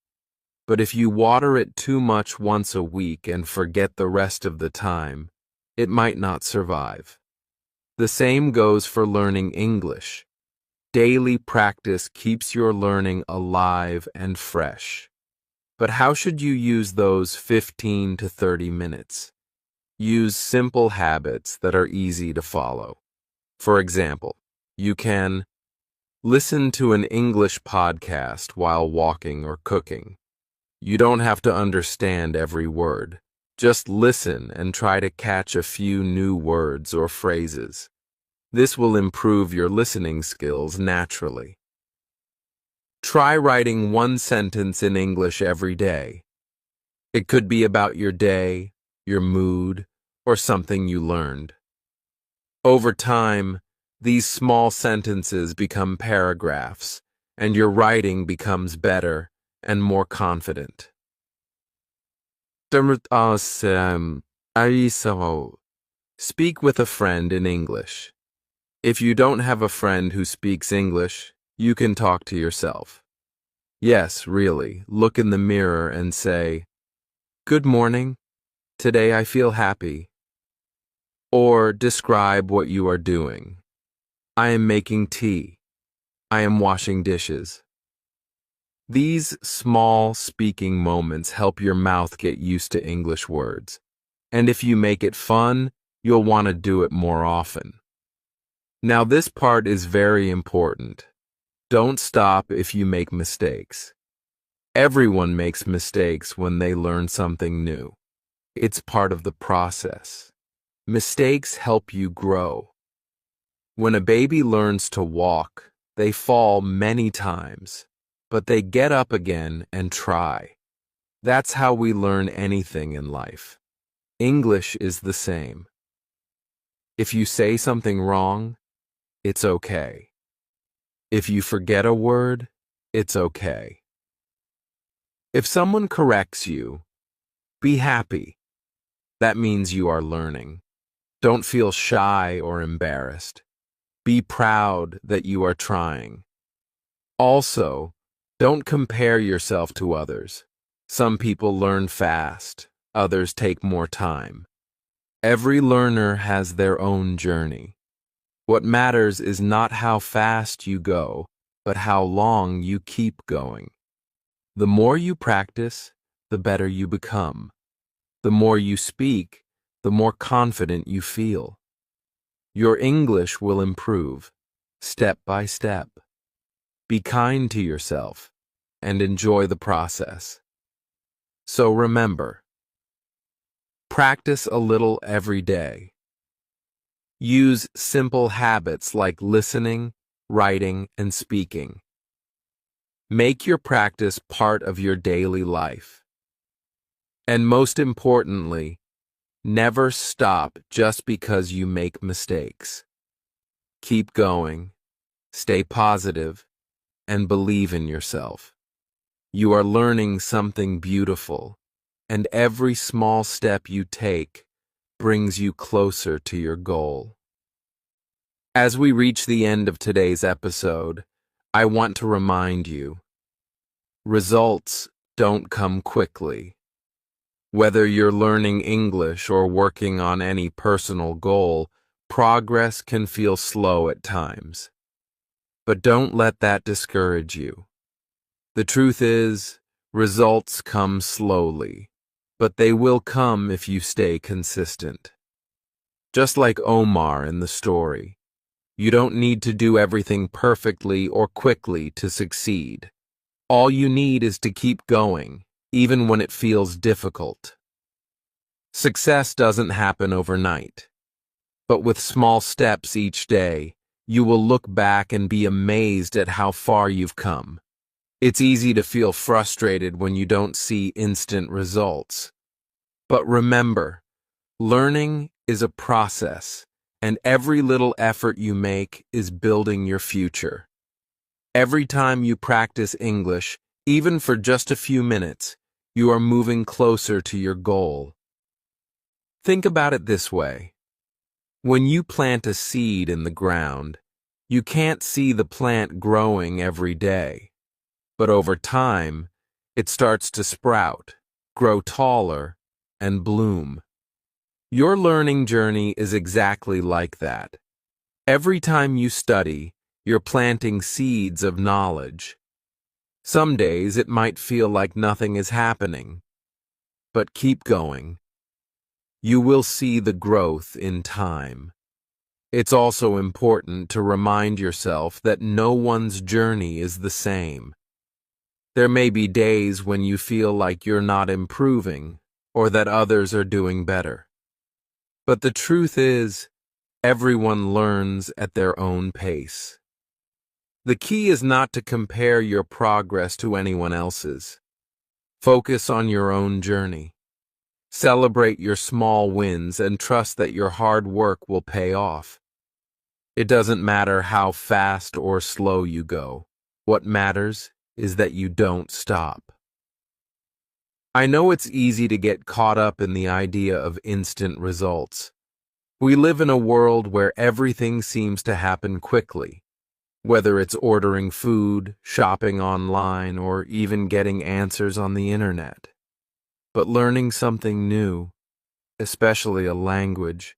But if you water it too much once a week and forget the rest of the time, it might not survive. The same goes for learning English. Daily practice keeps your learning alive and fresh. But how should you use those 15 to 30 minutes? Use simple habits that are easy to follow. For example, you can listen to an English podcast while walking or cooking. You don't have to understand every word. Just listen and try to catch a few new words or phrases. This will improve your listening skills naturally. Try writing one sentence in English every day. It could be about your day, your mood, or something you learned. Over time, these small sentences become paragraphs, and your writing becomes better and more confident. Speak with a friend in English. If you don't have a friend who speaks English, you can talk to yourself. Yes, really, look in the mirror and say, "Good morning. Today I feel happy." Or describe what you are doing. "I am making tea. I am washing dishes." These small speaking moments help your mouth get used to English words. And if you make it fun, you'll want to do it more often. Now this part is very important. Don't stop if you make mistakes. Everyone makes mistakes when they learn something new. It's part of the process. Mistakes help you grow. When a baby learns to walk, they fall many times, but they get up again and try. That's how we learn anything in life. English is the same. If you say something wrong, it's okay. If you forget a word, it's okay. If someone corrects you, be happy. That means you are learning. Don't feel shy or embarrassed. Be proud that you are trying. Also, don't compare yourself to others. Some people learn fast, others take more time. Every learner has their own journey. What matters is not how fast you go, but how long you keep going. The more you practice, the better you become. The more you speak, the more confident you feel. Your English will improve, step by step. Be kind to yourself and enjoy the process. So remember, practice a little every day. Use simple habits like listening, writing, and speaking. Make your practice part of your daily life. And most importantly, never stop just because you make mistakes. Keep going, stay positive, and believe in yourself. You are learning something beautiful, and every small step you take brings you closer to your goal. As we reach the end of today's episode, I want to remind you, results don't come quickly. Whether you're learning English or working on any personal goal, progress can feel slow at times. But don't let that discourage you. The truth is, results come slowly, but they will come if you stay consistent. Just like Omar in the story, you don't need to do everything perfectly or quickly to succeed. All you need is to keep going, even when it feels difficult. Success doesn't happen overnight, but with small steps each day, you will look back and be amazed at how far you've come. It's easy to feel frustrated when you don't see instant results. But remember, learning is a process, and every little effort you make is building your future. Every time you practice English, even for just a few minutes, you are moving closer to your goal. Think about it this way. When you plant a seed in the ground, you can't see the plant growing every day. But over time, it starts to sprout, grow taller, and bloom. Your learning journey is exactly like that. Every time you study, you're planting seeds of knowledge. Some days it might feel like nothing is happening, but keep going. You will see the growth in time. It's also important to remind yourself that no one's journey is the same. There may be days when you feel like you're not improving or that others are doing better. But the truth is, everyone learns at their own pace. The key is not to compare your progress to anyone else's. Focus on your own journey. Celebrate your small wins and trust that your hard work will pay off. It doesn't matter how fast or slow you go. What matters is that you don't stop. I know it's easy to get caught up in the idea of instant results. We live in a world where everything seems to happen quickly, whether it's ordering food, shopping online, or even getting answers on the internet. But learning something new, especially a language,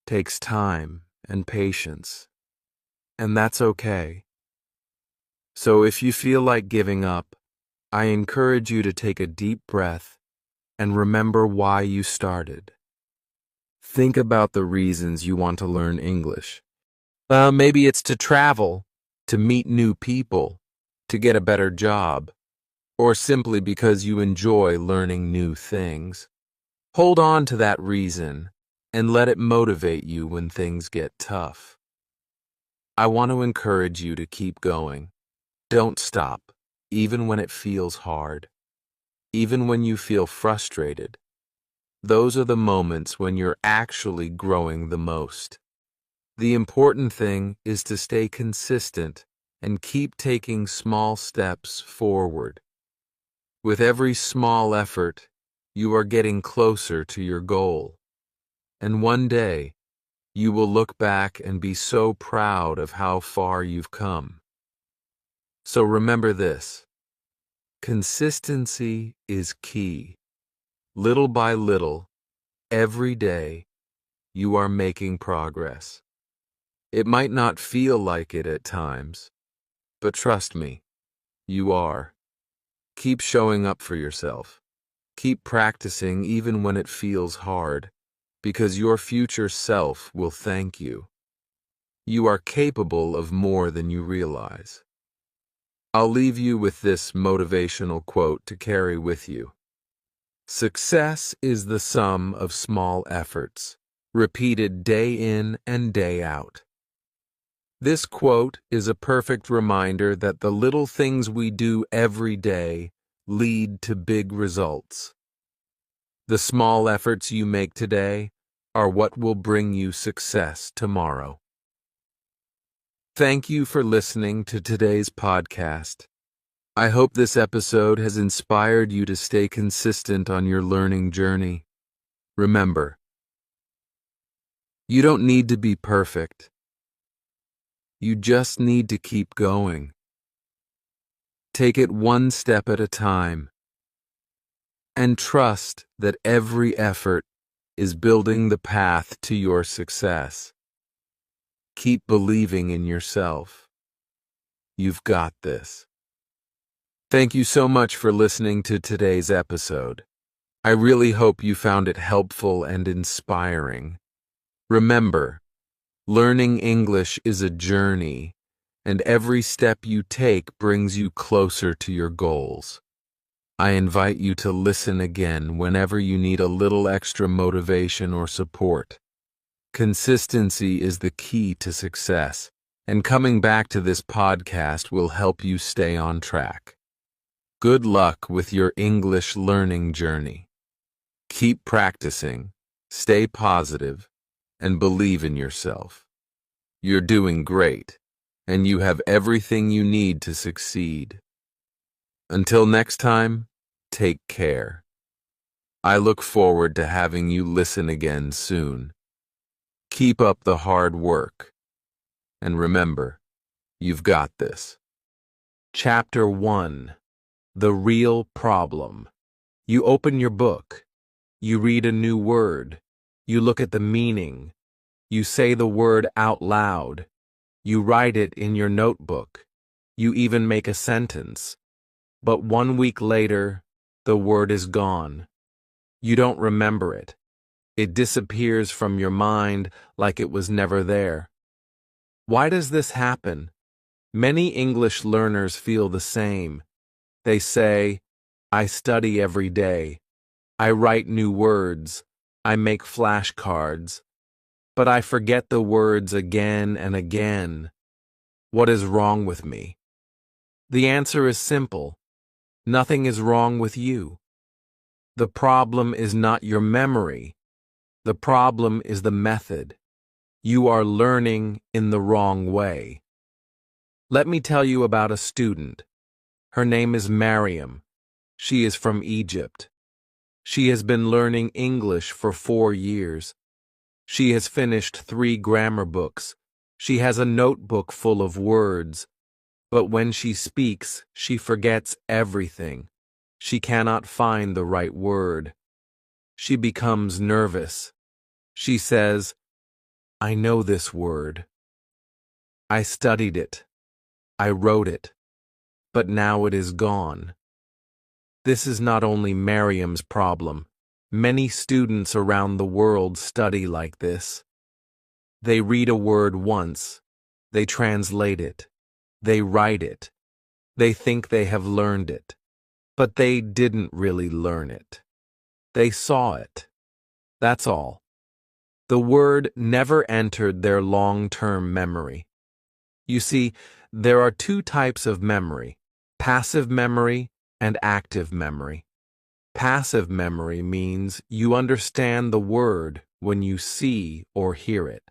takes time and patience. And that's okay. So if you feel like giving up, I encourage you to take a deep breath and remember why you started. Think about the reasons you want to learn English. Maybe it's to travel, to meet new people, to get a better job, or simply because you enjoy learning new things. Hold on to that reason and let it motivate you when things get tough. I want to encourage you to keep going. Don't stop, even when it feels hard, even when you feel frustrated. Those are the moments when you're actually growing the most. The important thing is to stay consistent and keep taking small steps forward. With every small effort, you are getting closer to your goal. And one day, you will look back and be so proud of how far you've come. So remember this: consistency is key. Little by little, every day, you are making progress. It might not feel like it at times, but trust me, you are. Keep showing up for yourself. Keep practicing even when it feels hard, because your future self will thank you. You are capable of more than you realize. I'll leave you with this motivational quote to carry with you. Success is the sum of small efforts, repeated day in and day out. This quote is a perfect reminder that the little things we do every day lead to big results. The small efforts you make today are what will bring you success tomorrow. Thank you for listening to today's podcast. I hope this episode has inspired you to stay consistent on your learning journey. Remember, you don't need to be perfect. You just need to keep going. Take it one step at a time, and trust that every effort is building the path to your success. Keep believing in yourself. You've got this. Thank you so much for listening to today's episode. I really hope you found it helpful and inspiring. Remember, learning English is a journey, and every step you take brings you closer to your goals. I invite you to listen again whenever you need a little extra motivation or support. Consistency is the key to success, and coming back to this podcast will help you stay on track. Good luck with your English learning journey. Keep practicing, stay positive, and believe in yourself. You're doing great, and you have everything you need to succeed. Until next time, take care. I look forward to having you listen again soon. Keep up the hard work. And remember, you've got this. Chapter 1. The Real Problem. You open your book. You read a new word. You look at the meaning. You say the word out loud. You write it in your notebook. You even make a sentence. But 1 week later, the word is gone. You don't remember it. It disappears from your mind like it was never there. Why does this happen? Many English learners feel the same. They say, I study every day. I write new words. I make flashcards. But I forget the words again and again. What is wrong with me? The answer is simple. Nothing is wrong with you. The problem is not your memory. The problem is the method. You are learning in the wrong way. Let me tell you about a student. Her name is Mariam. She is from Egypt. She has been learning English for 4 years. She has finished 3 grammar books. She has a notebook full of words. But when she speaks, she forgets everything. She cannot find the right word. She becomes nervous. She says, I know this word. I studied it. I wrote it. But now it is gone. This is not only Mariam's problem. Many students around the world study like this. They read a word once. They translate it. They write it. They think they have learned it. But they didn't really learn it. They saw it. That's all. The word never entered their long-term memory. You see, there are 2 types of memory: passive memory and active memory. Passive memory means you understand the word when you see or hear it.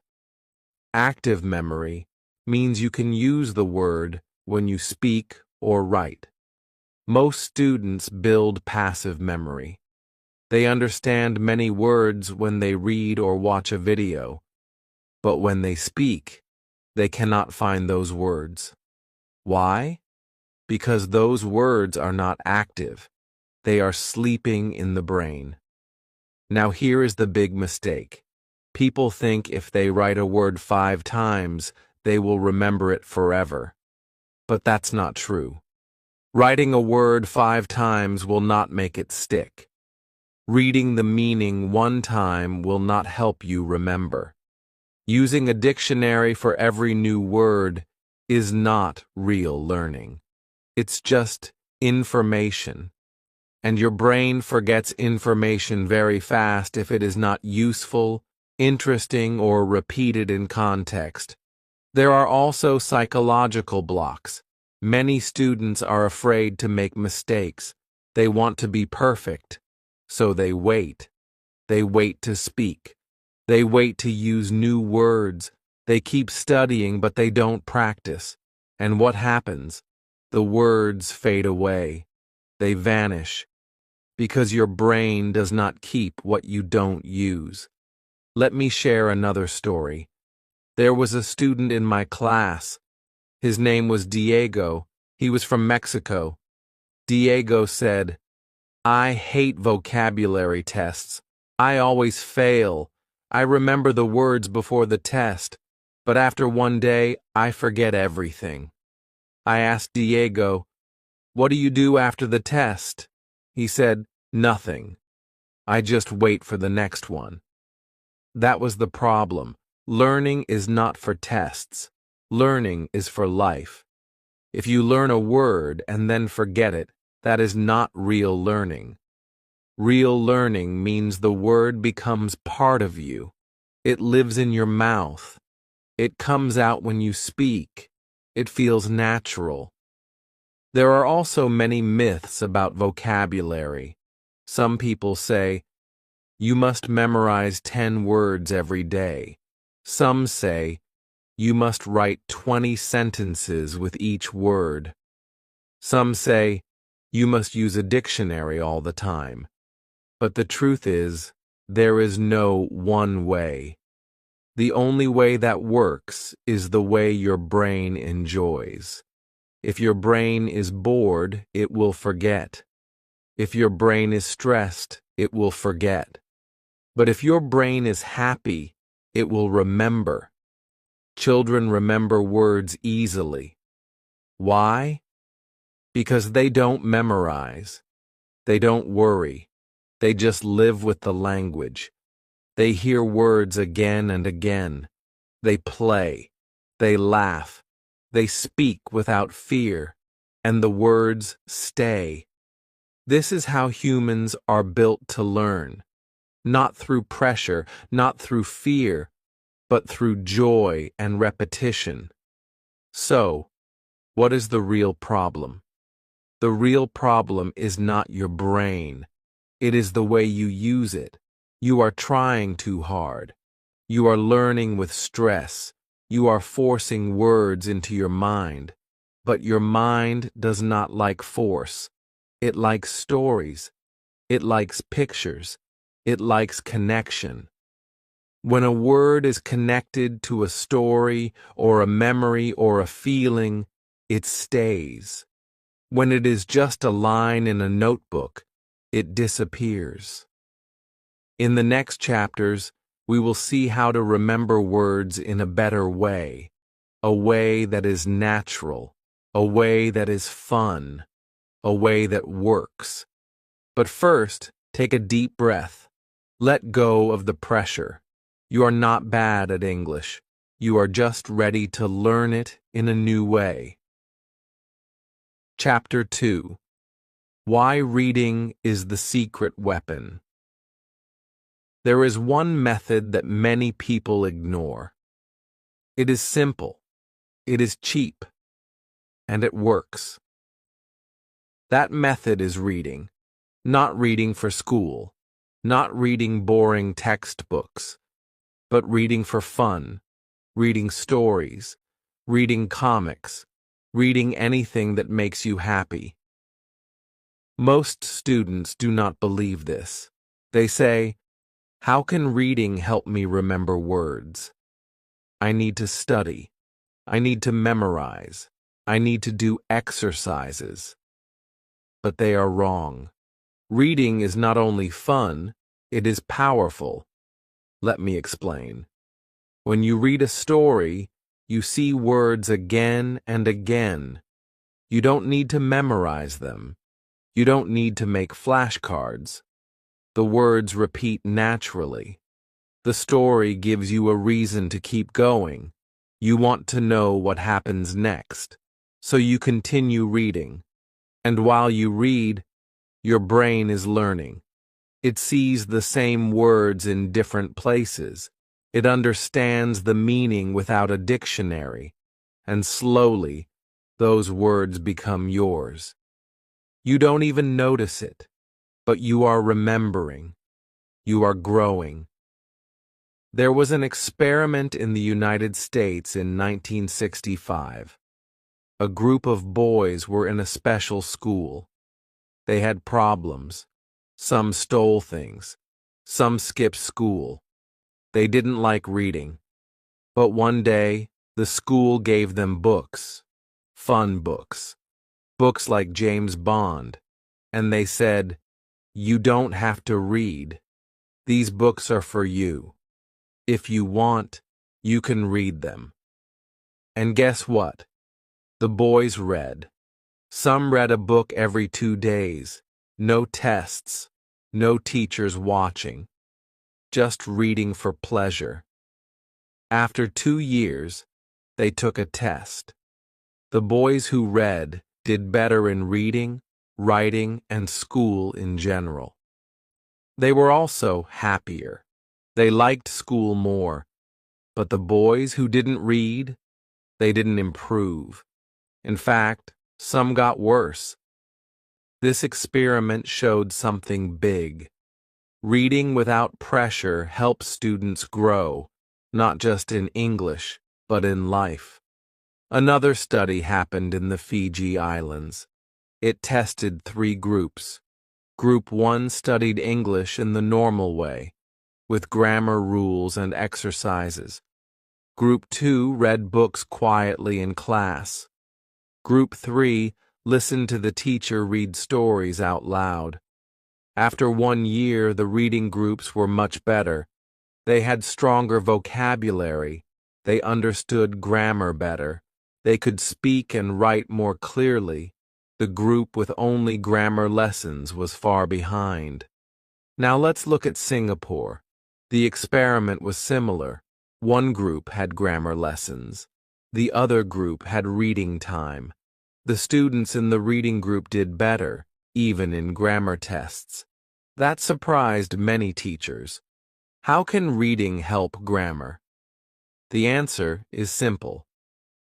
Active memory means you can use the word when you speak or write. Most students build passive memory. They understand many words when they read or watch a video, but when they speak, they cannot find those words. Why? Because those words are not active. They are sleeping in the brain. Now here is the big mistake. People think if they write a word 5 times, they will remember it forever. But that's not true. Writing a word 5 times will not make it stick. Reading the meaning 1 time will not help you remember. Using a dictionary for every new word is not real learning. It's just information. And your brain forgets information very fast if it is not useful, interesting, or repeated in context. There are also psychological blocks. Many students are afraid to make mistakes. They want to be perfect. So they wait. They wait to speak. They wait to use new words. They keep studying, but they don't practice. And what happens? The words fade away. They vanish. Because your brain does not keep what you don't use. Let me share another story. There was a student in my class. His name was Diego. He was from Mexico. Diego said, "I hate vocabulary tests. I always fail. I remember the words before the test, but after one day, I forget everything." I asked Diego, "What do you do after the test?" He said, "Nothing. I just wait for the next one." That was the problem. Learning is not for tests. Learning is for life. If you learn a word and then forget it, that is not real learning. Real learning means the word becomes part of you. It lives in your mouth. It comes out when you speak. It feels natural. There are also many myths about vocabulary. Some people say, you must memorize 10 words every day. Some say, you must write 20 sentences with each word. Some say, you must use a dictionary all the time. But the truth is, there is no one way. The only way that works is the way your brain enjoys. If your brain is bored, it will forget. If your brain is stressed, it will forget. But if your brain is happy, it will remember. Children remember words easily. Why? Because they don't memorize. They don't worry. They just live with the language. They hear words again and again. They play. They laugh. They speak without fear. And the words stay. This is how humans are built to learn. Not through pressure, not through fear, but through joy and repetition. So, what is the real problem? The real problem is not your brain. It is the way you use it. You are trying too hard. You are learning with stress. You are forcing words into your mind. But your mind does not like force. It likes stories. It likes pictures. It likes connection. When a word is connected to a story or a memory or a feeling, it stays. When it is just a line in a notebook, it disappears. In the next chapters, we will see how to remember words in a better way, a way that is natural, a way that is fun, a way that works. But first, take a deep breath. Let go of the pressure. You are not bad at English. You are just ready to learn it in a new way. Chapter 2. Why reading is the secret weapon. There is one method that many people ignore. It is simple. It is cheap. And it works. That method is reading. Not reading for school. Not reading boring textbooks. But reading for fun. Reading stories. Reading comics. Reading anything that makes you happy. Most students do not believe this. They say, how can reading help me remember words? I need to study. I need to memorize. I need to do exercises. But they are wrong. Reading is not only fun, it is powerful. Let me explain. When you read a story, you see words again and again. You don't need to memorize them. You don't need to make flashcards. The words repeat naturally. The story gives you a reason to keep going. You want to know what happens next, so you continue reading. And while you read, your brain is learning. It sees the same words in different places. It understands the meaning without a dictionary. And slowly, those words become yours. You don't even notice it. but you are remembering. You are growing. There was an experiment in the United States in 1965. A group of boys were in a special school. They had problems. Some stole things. Some skipped school. They didn't like reading. But one day, the school gave them books. Fun books. Books like James Bond. And they said, "You don't have to read. These books are for you. If you want, you can read them." And guess what? The boys read. Some read a book every 2 days. No tests. No teachers watching. Just reading for pleasure. After 2 years, they took a test. The boys who read did better in reading, writing, and school in general. They were also happier. They liked school more. But the boys who didn't read, they didn't improve. In fact, some got worse. This experiment showed something big. Reading without pressure helps students grow, not just in English, but in life. Another study happened in the Fiji Islands. It tested 3 groups. Group 1 studied English in the normal way, with grammar rules and exercises. Group 2 read books quietly in class. Group 3 listened to the teacher read stories out loud. After 1 year, the reading groups were much better. They had stronger vocabulary. They understood grammar better. They could speak and write more clearly. The group with only grammar lessons was far behind. Now let's look at Singapore. The experiment was similar. One group had grammar lessons. The other group had reading time. The students in the reading group did better, even in grammar tests. That surprised many teachers. How can reading help grammar? The answer is simple.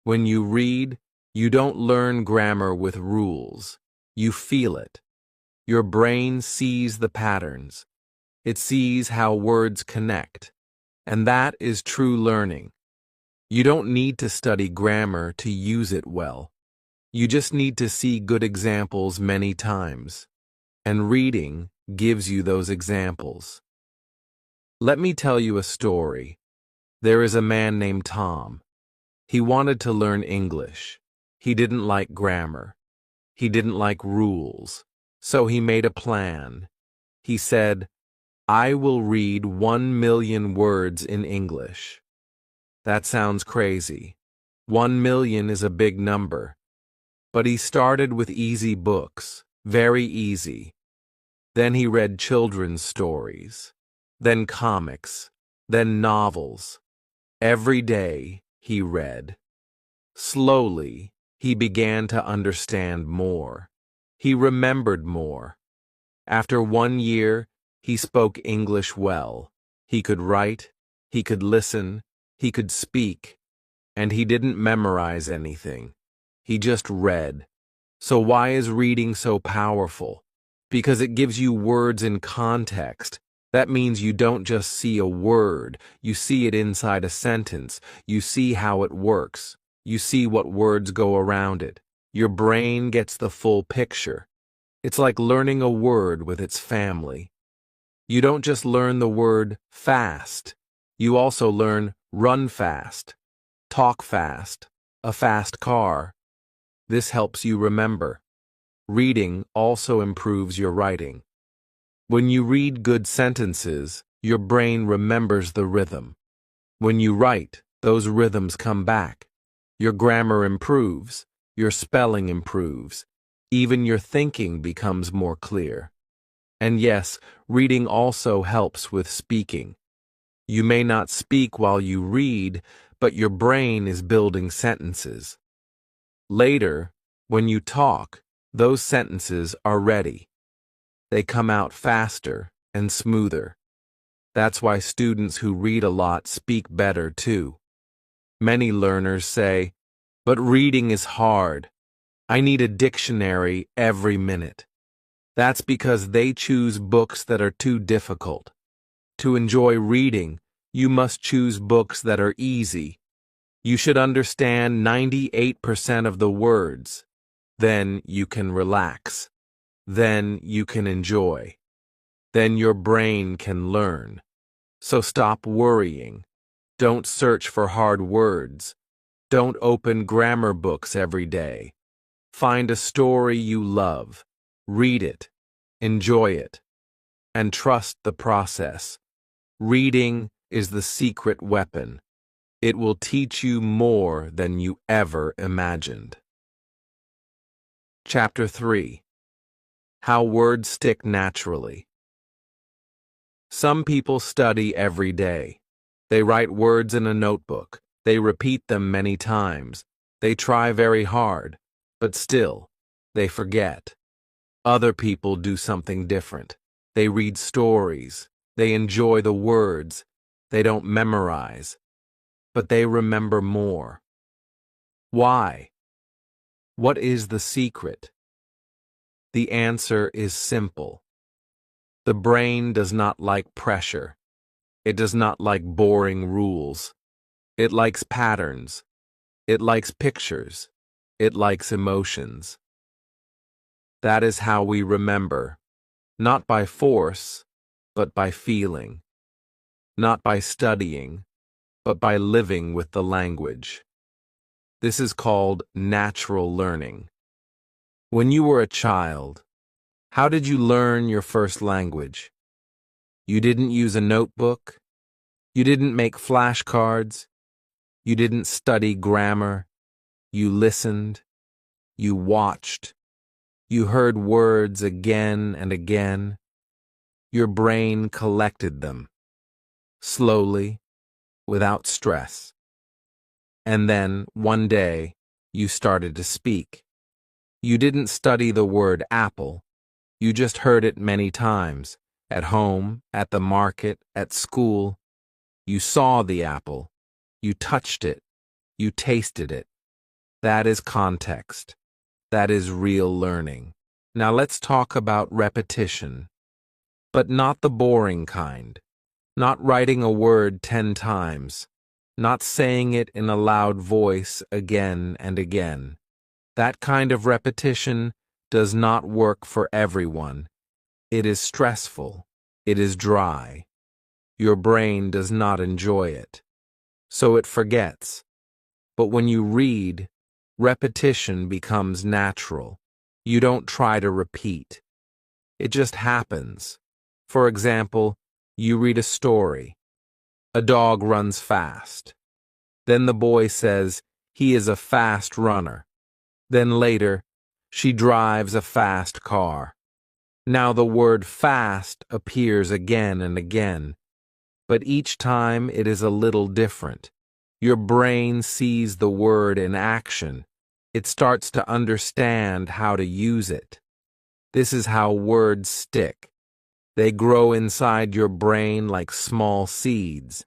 When you read, you don't learn grammar with rules. You feel it. Your brain sees the patterns. It sees how words connect. And that is true learning. You don't need to study grammar to use it well. You just need to see good examples many times. And reading gives you those examples. Let me tell you a story. There is a man named Tom. He wanted to learn English. He didn't like grammar. He didn't like rules. So he made a plan. He said, "I will read 1 million words in English." That sounds crazy. 1 million is a big number. But he started with easy books, very easy. Then he read children's stories, then comics, then novels. Every day he read. Slowly, he began to understand more. He remembered more. After 1 year, he spoke English well. He could write, he could listen, he could speak, and he didn't memorize anything. He just read. So why is reading so powerful? Because it gives you words in context. That means you don't just see a word, you see it inside a sentence. You see how it works. You see what words go around it. Your brain gets the full picture. It's like learning a word with its family. You don't just learn the word fast. You also learn run fast, talk fast, a fast car. This helps you remember. Reading also improves your writing. When you read good sentences, your brain remembers the rhythm. When you write, those rhythms come back. Your grammar improves, your spelling improves, even your thinking becomes more clear. And yes, reading also helps with speaking. You may not speak while you read, but your brain is building sentences. Later, when you talk, those sentences are ready. They come out faster and smoother. That's why students who read a lot speak better too. Many learners say, "But reading is hard. I need a dictionary every minute." That's because they choose books that are too difficult. To enjoy reading, you must choose books that are easy. You should understand 98% of the words. Then you can relax. Then you can enjoy. Then your brain can learn. So stop worrying. Don't search for hard words. Don't open grammar books every day. Find a story you love. Read it. Enjoy it. And trust the process. Reading is the secret weapon. It will teach you more than you ever imagined. Chapter 3. How words stick naturally. Some people study every day. They write words in a notebook. They repeat them many times. They try very hard, but still, they forget. Other people do something different. They read stories. They enjoy the words. They don't memorize, but they remember more. Why? What is the secret? The answer is simple. The brain does not like pressure. It does not like boring rules. It likes patterns. It likes pictures. It likes emotions. That is how we remember, not by force, but by feeling. Not by studying, but by living with the language. This is called natural learning. When you were a child, how did you learn your first language? You didn't use a notebook. You didn't make flashcards. You didn't study grammar. You listened. You watched. You heard words again and again. Your brain collected them, slowly, without stress. And then, one day, you started to speak. You didn't study the word apple. You just heard it many times, at home, at the market, at school. You saw the apple. You touched it. You tasted it. That is context. That is real learning. Now let's talk about repetition. But not the boring kind. Not writing a word 10 times. Not saying it in a loud voice again and again. That kind of repetition does not work for everyone. It is stressful. It is dry. Your brain does not enjoy it. So it forgets. But when you read, repetition becomes natural. You don't try to repeat. It just happens. For example, you read a story. A dog runs fast. Then the boy says, he is a fast runner. Then later, she drives a fast car. Now the word fast appears again and again, but each time it is a little different. Your brain sees the word in action. It starts to understand how to use it. This is how words stick. They grow inside your brain like small seeds.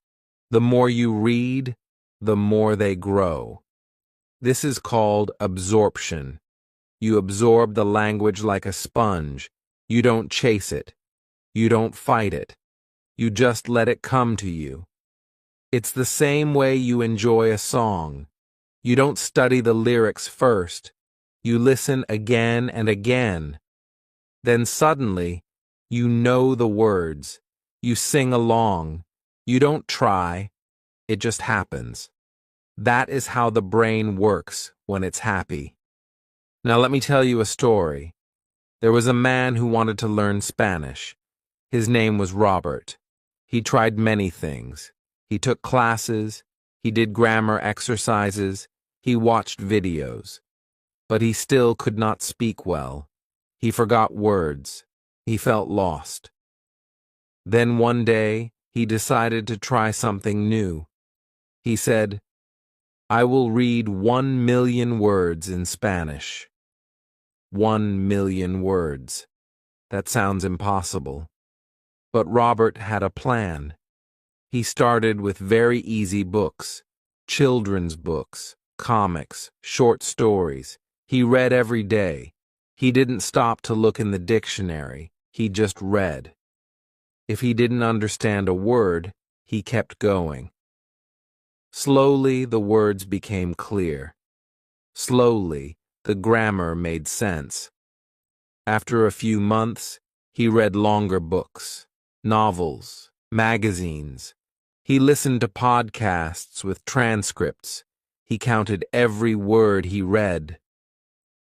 The more you read, the more they grow. This is called absorption. You absorb the language like a sponge. You don't chase it. You don't fight it. You just let it come to you. It's the same way you enjoy a song. You don't study the lyrics first. You listen again and again. Then suddenly, you know the words. You sing along. You don't try. It just happens. That is how the brain works when it's happy. Now let me tell you a story. There was a man who wanted to learn Spanish. His name was Robert. He tried many things. He took classes. He did grammar exercises. He watched videos. But he still could not speak well. He forgot words. He felt lost. Then one day, he decided to try something new. He said, I will read 1 million words in Spanish. 1 million words. That sounds impossible. But Robert had a plan. He started with very easy books, children's books, comics, short stories. He read every day. He didn't stop to look in the dictionary, he just read. If he didn't understand a word, he kept going. Slowly, the words became clear. Slowly, the grammar made sense. After a few months, he read longer books, novels, magazines. He listened to podcasts with transcripts. He counted every word he read.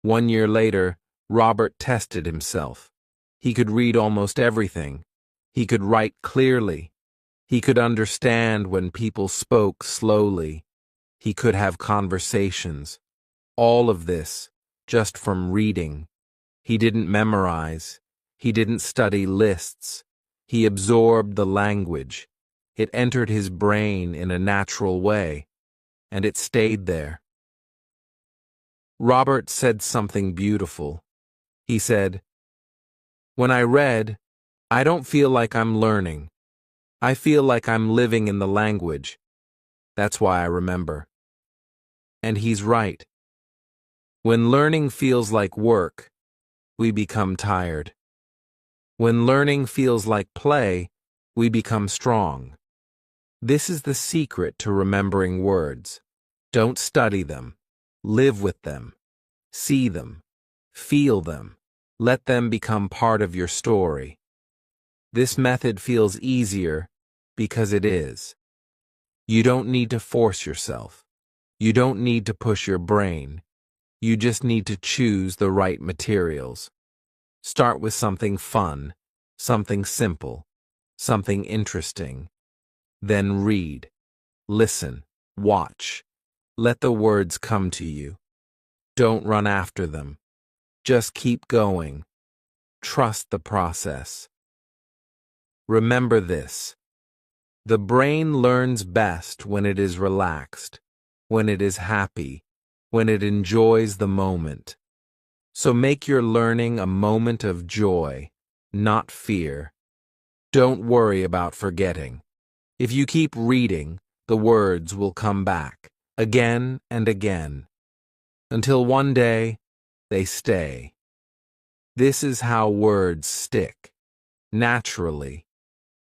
1 year later, Robert tested himself. He could read almost everything. He could write clearly. He could understand when people spoke slowly. He could have conversations. All of this just from reading. He didn't memorize. He didn't study lists. He absorbed the language. It entered his brain in a natural way, and it stayed there. Robert said something beautiful. He said, "When I read, I don't feel like I'm learning. I feel like I'm living in the language. That's why I remember." And he's right. When learning feels like work, we become tired. When learning feels like play, we become strong. This is the secret to remembering words. Don't study them. Live with them. See them. Feel them. Let them become part of your story. This method feels easier because it is. You don't need to force yourself. You don't need to push your brain. You just need to choose the right materials. Start with something fun, something simple, something interesting. Then read, listen, watch. Let the words come to you. Don't run after them. Just keep going. Trust the process. Remember this. The brain learns best when it is relaxed, when it is happy, when it enjoys the moment. So make your learning a moment of joy, not fear. Don't worry about forgetting. If you keep reading, the words will come back, again and again, until one day they stay. This is how words stick, naturally,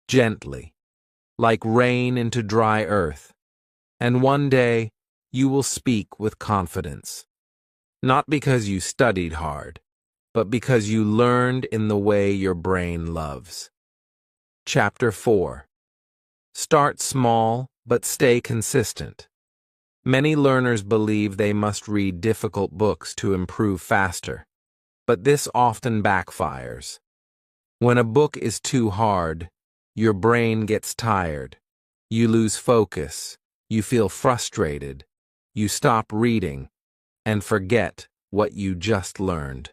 gently, like rain into dry earth, and one day you will speak with confidence. Not because you studied hard, but because you learned in the way your brain loves. Chapter 4. Start small, but stay consistent. Many learners believe they must read difficult books to improve faster, but this often backfires. When a book is too hard, your brain gets tired. You lose focus. You feel frustrated. You stop reading and forget what you just learned.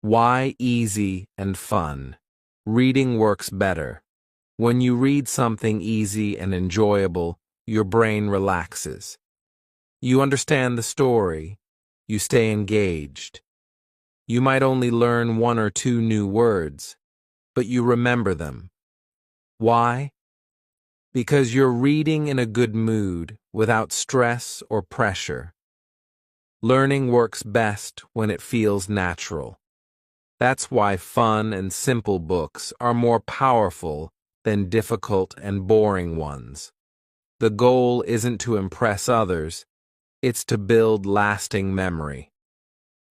Why easy and fun? Reading works better. When you read something easy and enjoyable, your brain relaxes. You understand the story. You stay engaged. You might only learn 1 or 2 new words, but you remember them. Why? Because you're reading in a good mood, without stress or pressure. Learning works best when it feels natural. That's why fun and simple books are more powerful than difficult and boring ones. The goal isn't to impress others, it's to build lasting memory.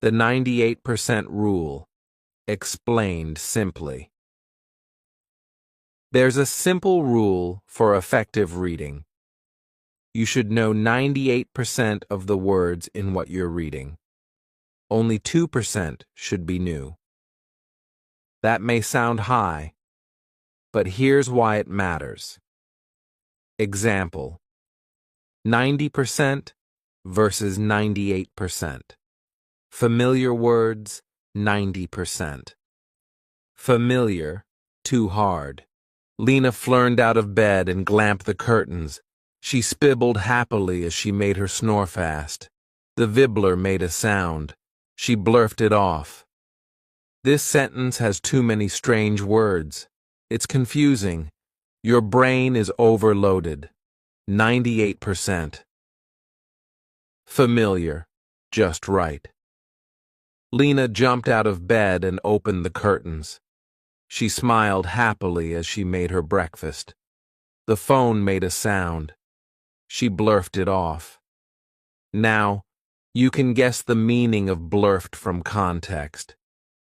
The 98% rule, explained simply. There's a simple rule for effective reading. You should know 98% of the words in what you're reading. Only 2% should be new. That may sound high, but here's why it matters. Example: 90% versus 98%. Familiar words, 90%. Familiar, too hard. Lena flirted out of bed and glamped the curtains. She spibbled happily as she made her snore fast. The Vibbler made a sound. She blurted it off. This sentence has too many strange words. It's confusing. Your brain is overloaded. 98%. Familiar, just right. Lena jumped out of bed and opened the curtains. She smiled happily as she made her breakfast. The phone made a sound. She blurfed it off. Now, you can guess the meaning of blurfed from context.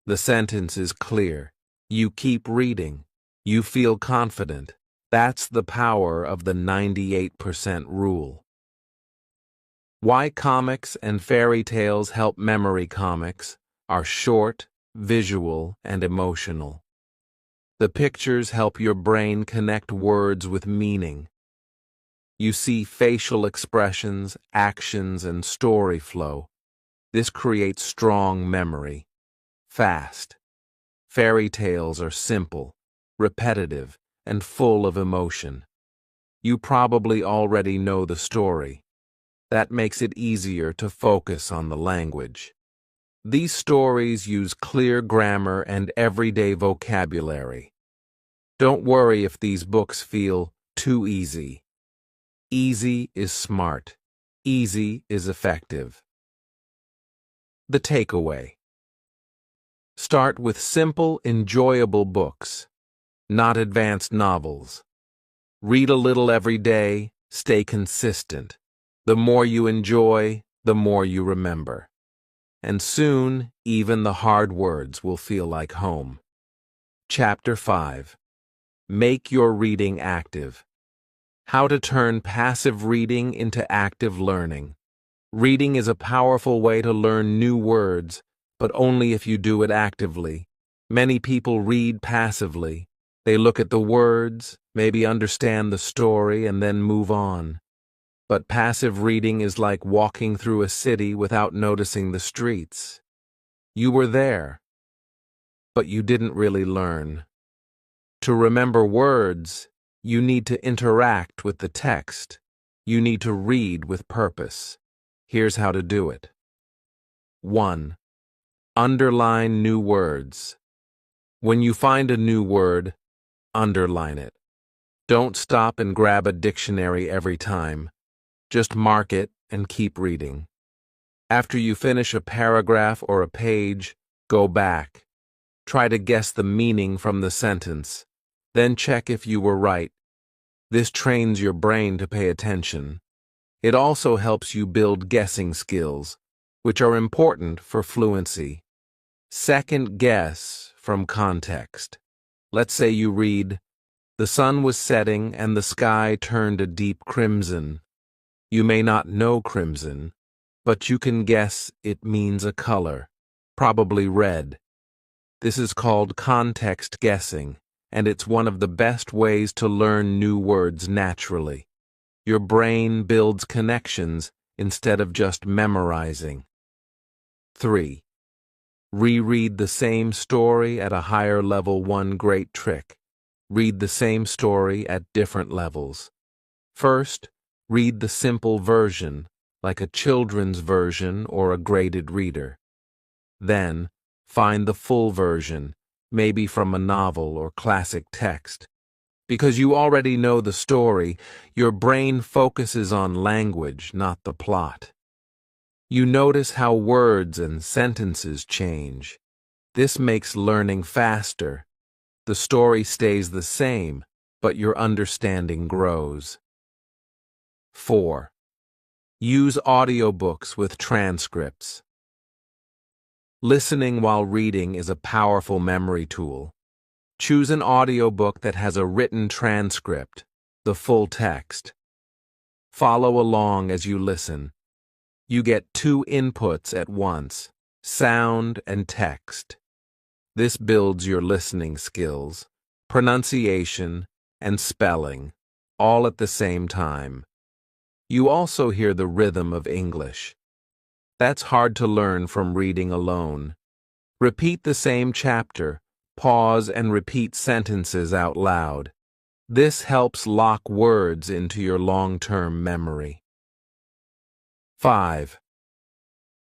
The sentence is clear. You keep reading. You feel confident. That's the power of the 98% rule. Why comics and fairy tales help memory comics are short, visual, and emotional. The pictures help your brain connect words with meaning. You see facial expressions, actions, and story flow. This creates strong memory. Fast. Fairy tales are simple, repetitive, and full of emotion. You probably already know the story. That makes it easier to focus on the language. These stories use clear grammar and everyday vocabulary. Don't worry if these books feel too easy. Easy is smart. Easy is effective. The takeaway. Start with simple, enjoyable books, not advanced novels. Read a little every day, stay consistent. The more you enjoy, the more you remember. And soon, even the hard words will feel like home. Chapter 5. Make your reading active. How to turn passive reading into active learning. Reading is a powerful way to learn new words, but only if you do it actively. Many people read passively. They look at the words, maybe understand the story, and then move on. But passive reading is like walking through a city without noticing the streets. You were there, but you didn't really learn. To remember words, you need to interact with the text. You need to read with purpose. Here's how to do it. 1. Underline new words. When you find a new word, underline it. Don't stop and grab a dictionary every time. Just mark it and keep reading. After you finish a paragraph or a page, go back. Try to guess the meaning from the sentence. Then check if you were right. This trains your brain to pay attention. It also helps you build guessing skills, which are important for fluency. Second guess from context. Let's say you read, "The sun was setting and the sky turned a deep crimson." You may not know crimson, but you can guess it means a color, probably red. This is called context guessing, and it's one of the best ways to learn new words naturally. Your brain builds connections instead of just memorizing. 3. Reread the same story at a higher level. One great trick. Read the same story at different levels. First, read the simple version, like a children's version or a graded reader. Then, find the full version, maybe from a novel or classic text. Because you already know the story, your brain focuses on language, not the plot. You notice how words and sentences change. This makes learning faster. The story stays the same, but your understanding grows. 4. Use audiobooks with transcripts. Listening while reading is a powerful memory tool. Choose an audiobook that has a written transcript, the full text. Follow along as you listen. You get 2 inputs at once, sound and text. This builds your listening skills, pronunciation, and spelling, all at the same time. You also hear the rhythm of English. That's hard to learn from reading alone. Repeat the same chapter, pause and repeat sentences out loud. This helps lock words into your long-term memory. 5.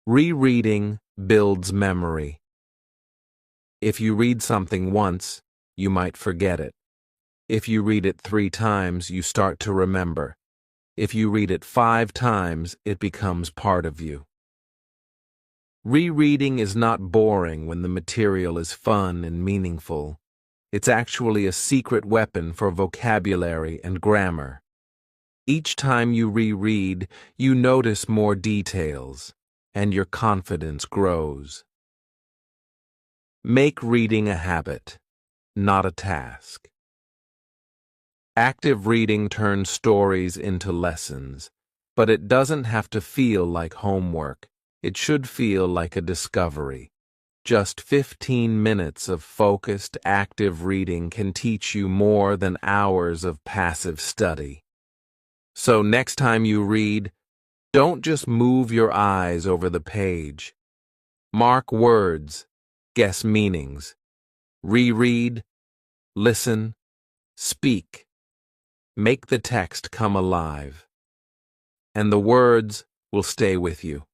Rereading builds memory. If you read something once, you might forget it. If you read it 3 times, you start to remember. If you read it 5 times, it becomes part of you. Rereading is not boring when the material is fun and meaningful. It's actually a secret weapon for vocabulary and grammar. Each time you reread, you notice more details, and your confidence grows. Make reading a habit, not a task. Active reading turns stories into lessons, but it doesn't have to feel like homework. It should feel like a discovery. Just 15 minutes of focused, active reading can teach you more than hours of passive study. So next time you read, don't just move your eyes over the page. Mark words, guess meanings, reread, listen, speak. Make the text come alive, and the words will stay with you.